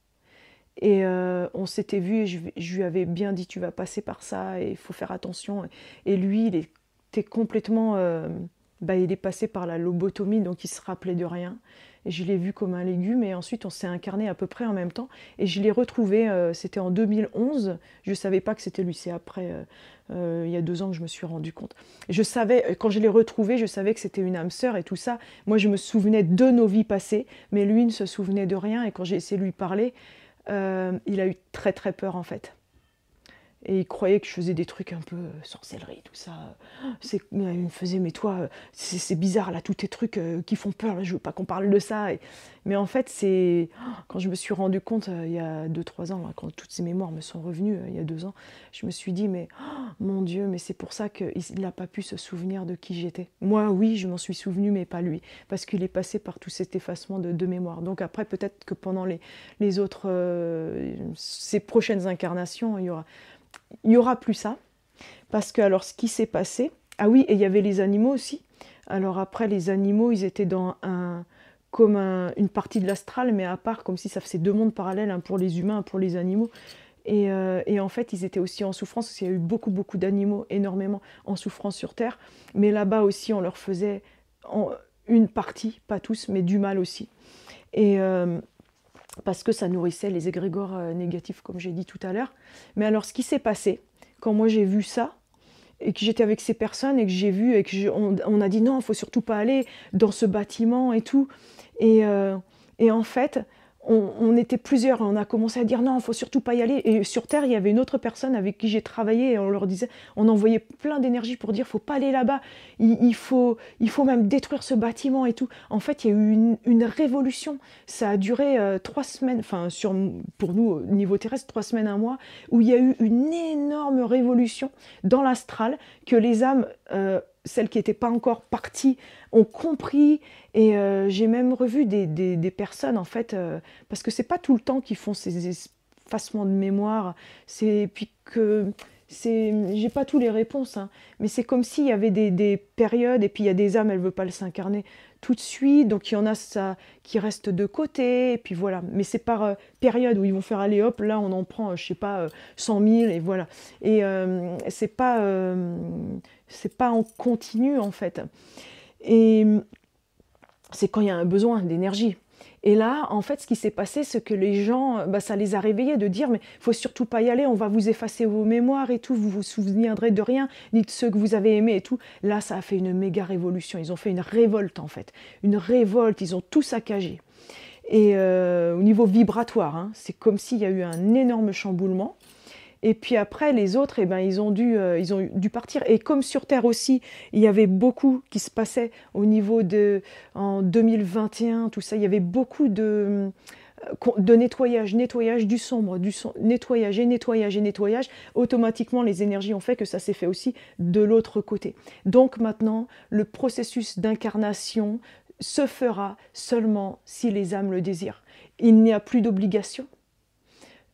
Et on s'était vu et je lui avais bien dit tu vas passer par ça et il faut faire attention. Et lui, il était complètement, il est passé par la lobotomie, donc il se rappelait de rien. Et je l'ai vu comme un légume et ensuite on s'est incarné à peu près en même temps. Et je l'ai retrouvé, c'était en 2011. Je ne savais pas que c'était lui, c'est après, il y a 2 ans que je me suis rendu compte. Je savais, quand je l'ai retrouvé, je savais que c'était une âme sœur et tout ça. Moi je me souvenais de nos vies passées, mais lui ne se souvenait de rien. Et quand j'ai essayé de lui parler, il a eu très très peur en fait. Et il croyait que je faisais des trucs un peu sorcellerie, tout ça. Il me faisait, mais toi, c'est bizarre là, tous tes trucs qui font peur, là, je veux pas qu'on parle de ça. Mais en fait, c'est quand je me suis rendu compte, il y a 2-3 ans, là, quand toutes ces mémoires me sont revenues, il y a 2 ans, je me suis dit, mais mon Dieu, mais c'est pour ça qu'il n'a pas pu se souvenir de qui j'étais. Moi, oui, je m'en suis souvenu, mais pas lui, parce qu'il est passé par tout cet effacement de mémoire. Donc après, peut-être que pendant les autres, ces prochaines incarnations, il y aura plus ça, parce que alors ce qui s'est passé, ah oui, et il y avait les animaux aussi. Alors après, les animaux, ils étaient dans une partie de l'astral, mais à part, comme si ça faisait 2 mondes parallèles, un pour les humains, un pour les animaux. Et en fait, ils étaient aussi en souffrance, parce qu'il y a eu beaucoup, beaucoup d'animaux, énormément en souffrance sur Terre. Mais là-bas aussi, on leur faisait une partie, pas tous, mais du mal aussi. Et parce que ça nourrissait les égrégores négatifs, comme j'ai dit tout à l'heure. Mais alors, ce qui s'est passé, quand moi j'ai vu ça, et que j'étais avec ces personnes, et que j'ai vu, et on a dit non, il ne faut surtout pas aller dans ce bâtiment et tout. Et en fait, on était plusieurs, on a commencé à dire non, il ne faut surtout pas y aller. Et sur Terre, il y avait une autre personne avec qui j'ai travaillé, et on leur disait, on envoyait plein d'énergie pour dire, il ne faut pas aller là-bas, il faut même détruire ce bâtiment et tout. En fait, il y a eu une révolution. Ça a duré 3 semaines, enfin, pour nous, au niveau terrestre, 3 semaines, 1 mois, où il y a eu une énorme révolution dans l'astral, que les âmes, celles qui n'étaient pas encore parties, ont compris. Et j'ai même revu des personnes, en fait, parce que c'est pas tout le temps qu'ils font ces effacements de mémoire. Puis que j'ai pas tous les réponses, hein, mais c'est comme s'il y avait des périodes, et puis il y a des âmes, elles veulent pas s'incarner tout de suite, donc il y en a ça qui restent de côté, et puis voilà. Mais c'est par période où ils vont faire aller hop, là on en prend, je sais pas, 100 000, et voilà. Et c'est pas en continu en fait. Et c'est quand il y a un besoin d'énergie. Et là, en fait, ce qui s'est passé, c'est que les gens, bah, ça les a réveillés de dire, mais il faut surtout pas y aller, on va vous effacer vos mémoires et tout, vous vous souviendrez de rien, ni de ceux que vous avez aimés et tout. Là, ça a fait une méga révolution. Ils ont fait une révolte, en fait. Une révolte, ils ont tout saccagé. Et au niveau vibratoire, hein, c'est comme s'il y a eu un énorme chamboulement. Et puis après, les autres, eh ben, ils ont dû partir. Et comme sur Terre aussi, il y avait beaucoup qui se passait au niveau en 2021, tout ça, il y avait beaucoup de nettoyage du sombre, nettoyage et nettoyage et nettoyage. Automatiquement, les énergies ont fait que ça s'est fait aussi de l'autre côté. Donc maintenant, le processus d'incarnation se fera seulement si les âmes le désirent. Il n'y a plus d'obligation.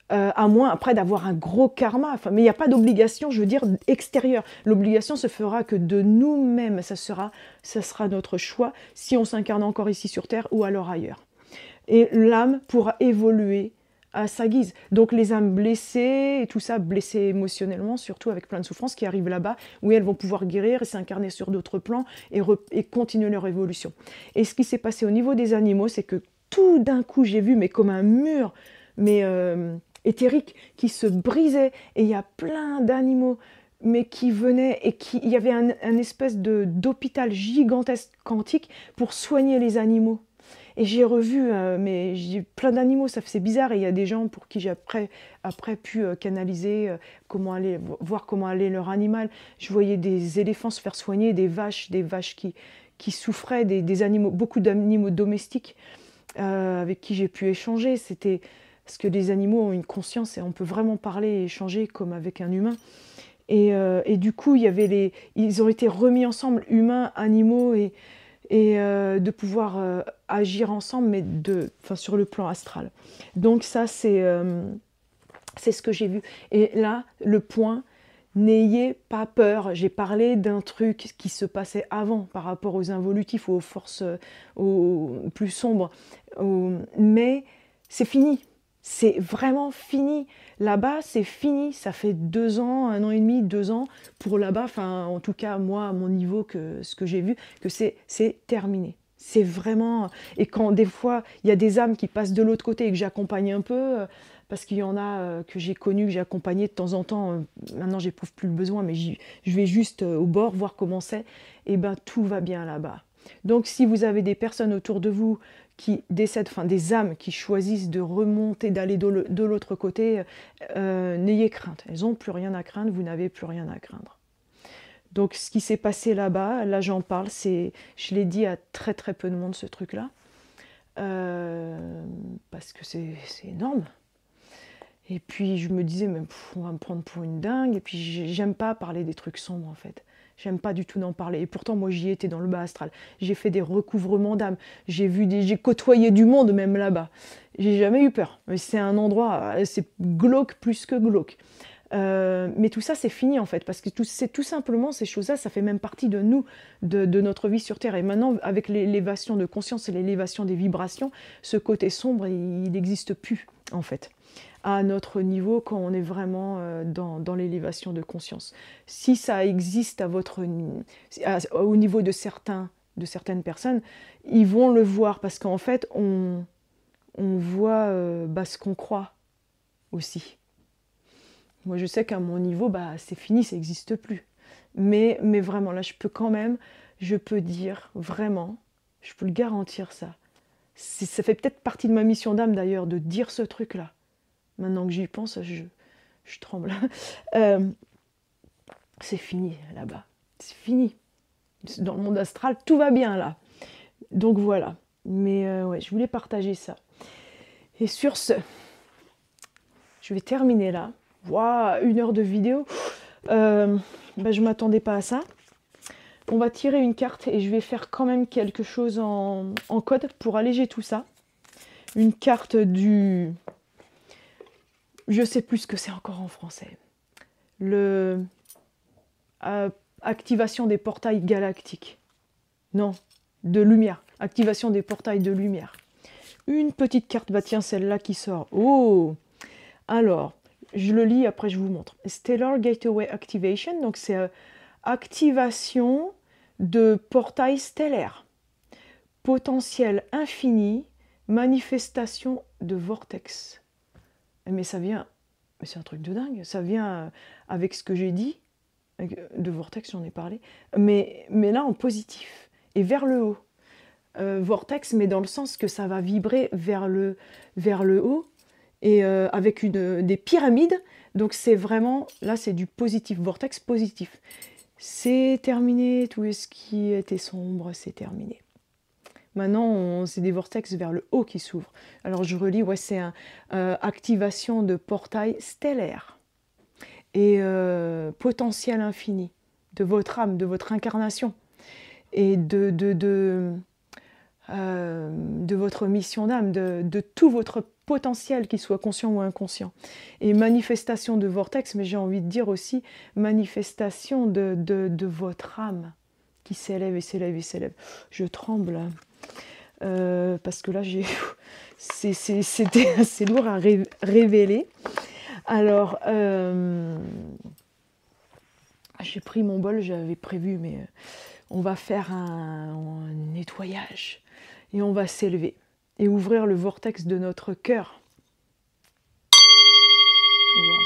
À moins après d'avoir un gros karma. Enfin, mais il n'y a pas d'obligation, je veux dire, extérieure. L'obligation se fera que de nous-mêmes. Ça sera notre choix si on s'incarne encore ici sur Terre ou alors ailleurs. Et l'âme pourra évoluer à sa guise. Donc les âmes blessées et tout ça, blessées émotionnellement, surtout avec plein de souffrances qui arrivent là-bas, où elles vont pouvoir guérir et s'incarner sur d'autres plans et continuer leur évolution. Et ce qui s'est passé au niveau des animaux, c'est que tout d'un coup, j'ai vu, mais comme un mur, mais éthérique, qui se brisait, et il y a plein d'animaux mais qui venaient, et il y avait un espèce d'hôpital gigantesque quantique pour soigner les animaux. Et j'ai revu, mais j'ai plein d'animaux, c'est bizarre, et il y a des gens pour qui j'ai après pu canaliser, voir comment allait leur animal. Je voyais des éléphants se faire soigner, des vaches qui souffraient, des animaux, beaucoup d'animaux domestiques avec qui j'ai pu échanger. C'était parce que les animaux ont une conscience et on peut vraiment parler et échanger comme avec un humain. Et du coup, ils ont été remis ensemble, humains, animaux, et de pouvoir agir ensemble, mais sur le plan astral. Donc ça, c'est ce que j'ai vu. Et là, le point, n'ayez pas peur. J'ai parlé d'un truc qui se passait avant par rapport aux involutifs, aux forces plus sombres. Mais c'est fini. C'est vraiment fini. Là-bas, c'est fini. Ça fait 2 ans, 1 an et demi, 2 ans pour là-bas. Enfin, en tout cas, moi, à mon niveau, ce que j'ai vu, que c'est terminé. C'est vraiment... Et quand des fois, il y a des âmes qui passent de l'autre côté et que j'accompagne un peu, parce qu'il y en a que j'ai connus, que j'ai accompagnés de temps en temps. Maintenant, j'éprouve plus le besoin, mais je vais juste au bord, voir comment c'est. Et ben, tout va bien là-bas. Donc, si vous avez des personnes autour de vous qui décèdent, enfin des âmes qui choisissent de remonter, d'aller de l'autre côté, n'ayez crainte. Elles n'ont plus rien à craindre, vous n'avez plus rien à craindre. Donc ce qui s'est passé là-bas, là j'en parle, je l'ai dit à très très peu de monde ce truc-là, parce que c'est énorme. Et puis je me disais, mais on va me prendre pour une dingue, et puis j'aime pas parler des trucs sombres en fait. J'aime pas du tout d'en parler. Et pourtant, moi, j'y étais dans le bas astral. J'ai fait des recouvrements d'âme. J'ai côtoyé du monde, même là-bas. J'ai jamais eu peur. C'est un endroit, c'est glauque plus que glauque. Mais tout ça, c'est fini, en fait. Parce que c'est tout simplement, ces choses-là, ça fait même partie de nous, de notre vie sur Terre. Et maintenant, avec l'élévation de conscience et l'élévation des vibrations, ce côté sombre, il n'existe plus, en fait, à notre niveau, quand on est vraiment dans l'élévation de conscience. Si ça existe au niveau de certaines personnes, ils vont le voir, parce qu'en fait, on voit ce qu'on croit aussi. Moi, je sais qu'à mon niveau, c'est fini, ça n'existe plus. Mais vraiment, là, je peux dire, vraiment, je peux le garantir, ça. Ça fait peut-être partie de ma mission d'âme, d'ailleurs, de dire ce truc-là. Maintenant que j'y pense, je tremble. C'est fini là-bas. C'est fini. Dans le monde astral, tout va bien là. Donc voilà. Mais ouais, je voulais partager ça. Et sur ce, je vais terminer là. Waouh, 1 heure de vidéo. Je ne m'attendais pas à ça. On va tirer une carte et je vais faire quand même quelque chose en code pour alléger tout ça. Une carte du... Je sais plus ce que c'est encore en français. Activation des portails galactiques. Non, de lumière. Activation des portails de lumière. Une petite carte, tiens, celle-là qui sort. Oh! Alors, je le lis, après je vous montre. Stellar Gateway Activation, donc c'est activation de portail stellaire, potentiel infini, manifestation de vortex. Mais ça vient, c'est un truc de dingue, ça vient avec ce que j'ai dit, de vortex j'en ai parlé, mais là en positif, et vers le haut. Vortex, mais dans le sens que ça va vibrer vers le haut, et avec des pyramides, donc c'est vraiment, là c'est du positif, vortex positif. C'est terminé, tout ce qui était sombre, c'est terminé. Maintenant, c'est des vortex vers le haut qui s'ouvrent. Alors je relis, ouais, c'est activation de portail stellaire et potentiel infini de votre âme, de votre incarnation et de votre mission d'âme, de tout votre potentiel, qu'il soit conscient ou inconscient. Et manifestation de vortex, mais j'ai envie de dire aussi manifestation de votre âme qui s'élève et s'élève et s'élève. Je tremble. Parce que là, c'était assez lourd à révéler. Alors, j'ai pris mon bol, j'avais prévu, mais on va faire un nettoyage et on va s'élever et ouvrir le vortex de notre cœur. Voilà.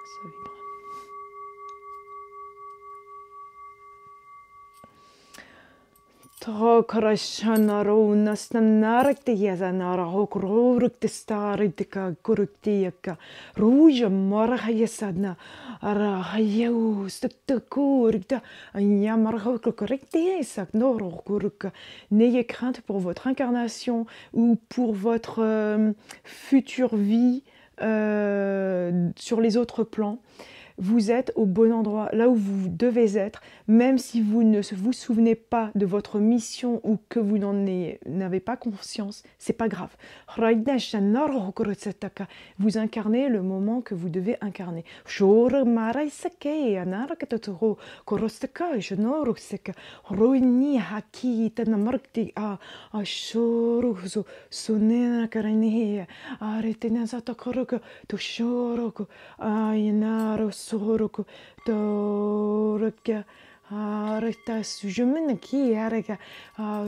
Ça vibre. Trokrashanaro nastanarktiyazanara hokroruktistarika kuruktiyaka ruja marhayasadna arahayau stuktakurikta anyamarhokoriktiyasak norokuruka. N'ayez crainte pour votre incarnation ou pour votre future vie sur les autres plans. Vous êtes au bon endroit, là où vous devez être, même si vous ne vous souvenez pas de votre mission ou que vous n'avez pas conscience, c'est pas grave. Vous incarnez le moment que vous devez incarner. Soroku torka artas jumenaki araka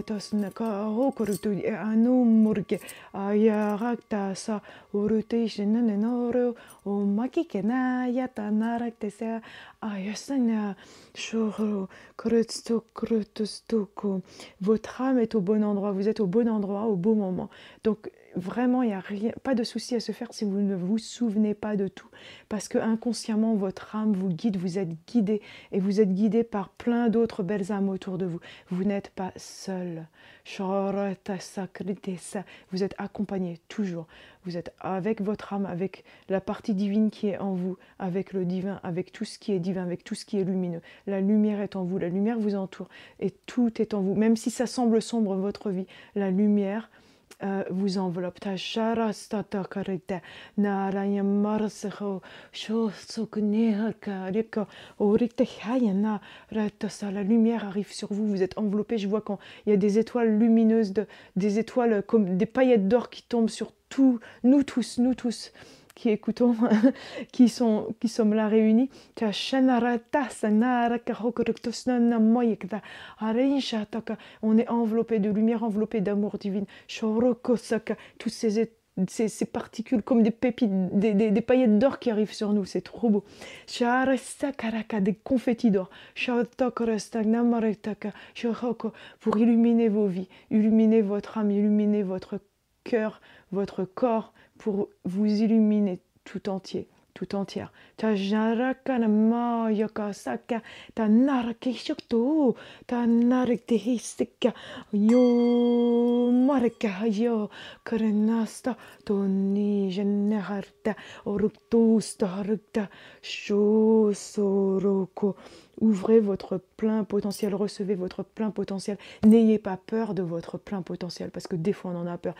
tasnaka hokorutu anumurke ayarakta sa urute shenanoro o makikena yata naraktesa ayasana shoro krutstukrutstuku. Votre âme est au bon endroit, vous êtes au bon endroit au bon moment. Donc vraiment, il n'y a pas de souci à se faire si vous ne vous souvenez pas de tout. Parce que inconsciemment, votre âme vous guide, vous êtes guidé. Et vous êtes guidé par plein d'autres belles âmes autour de vous. Vous n'êtes pas seul. Vous êtes accompagné, toujours. Vous êtes avec votre âme, avec la partie divine qui est en vous, avec le divin, avec tout ce qui est divin, avec tout ce qui est lumineux. La lumière est en vous, la lumière vous entoure. Et tout est en vous. Même si ça semble sombre, votre vie, la lumière vous enveloppe. La lumière arrive sur vous, vous êtes enveloppé. Je vois quand il y a des étoiles lumineuses, des étoiles comme des paillettes d'or qui tombent sur tout, nous tous qui écoutons, qui sommes là réunis. On est enveloppé de lumière, enveloppé d'amour divin. Toutes ces particules comme des pépites, des paillettes d'or qui arrivent sur nous, c'est trop beau. Des confettis d'or. Pour illuminer vos vies, illuminer votre âme, illuminer votre cœur, votre corps, pour vous illuminer tout entier, tout entière. Ouvrez votre plein potentiel, recevez votre plein potentiel. N'ayez pas peur de votre plein potentiel, parce que des fois on en a peur.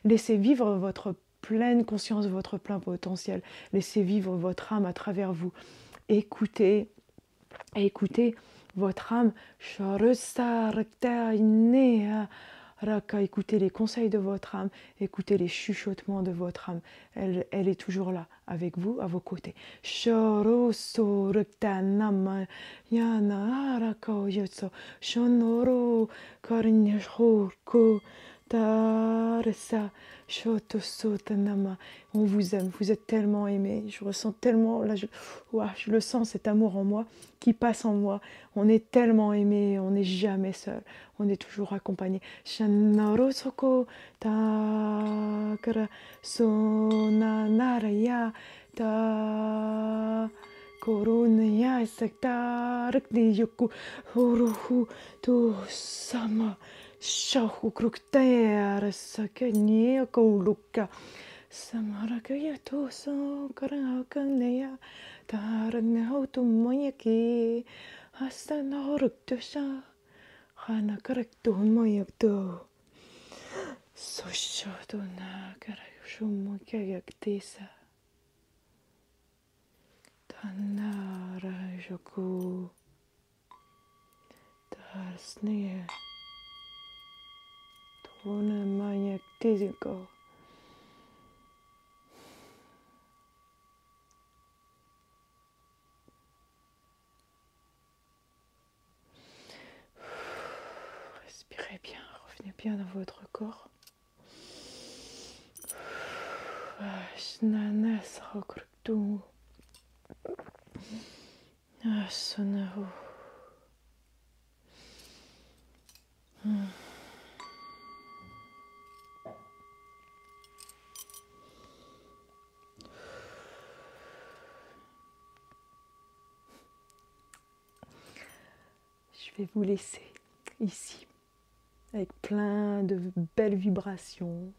Laissez vivre votre pleine conscience, votre plein potentiel. Laissez vivre votre âme à travers vous. Écoutez votre âme. Écoutez les conseils de votre âme, écoutez les chuchotements de votre âme. Elle est toujours là, avec vous, à vos côtés. On vous aime, vous êtes tellement aimé. Je ressens tellement, là, ouah, je le sens, cet amour en moi qui passe en moi. On est tellement aimé, on n'est jamais seul, on est toujours accompagné. Shanarosoko takara sonanaraya ta koronaya sektarak de yoku horuhu to sama shahu krukter sakanya koluka samarakaya to so karanakaneya taranau to moyaki hasta noruktusha hana karakto moyakto so shoto na karakshum kagaktesa tanara joku tarsne tona mayaktiziko. Respirez bien, revenez bien dans votre corps. Ashnanas rokruktu. Asanahu. Je vais vous laisser ici avec plein de belles vibrations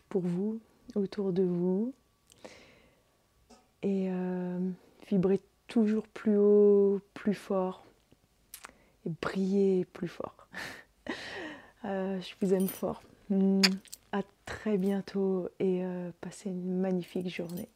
pour vous, autour de vous, et vibrez toujours plus haut, plus fort, et brillez plus fort. Je vous aime fort. À très bientôt et passez une magnifique journée.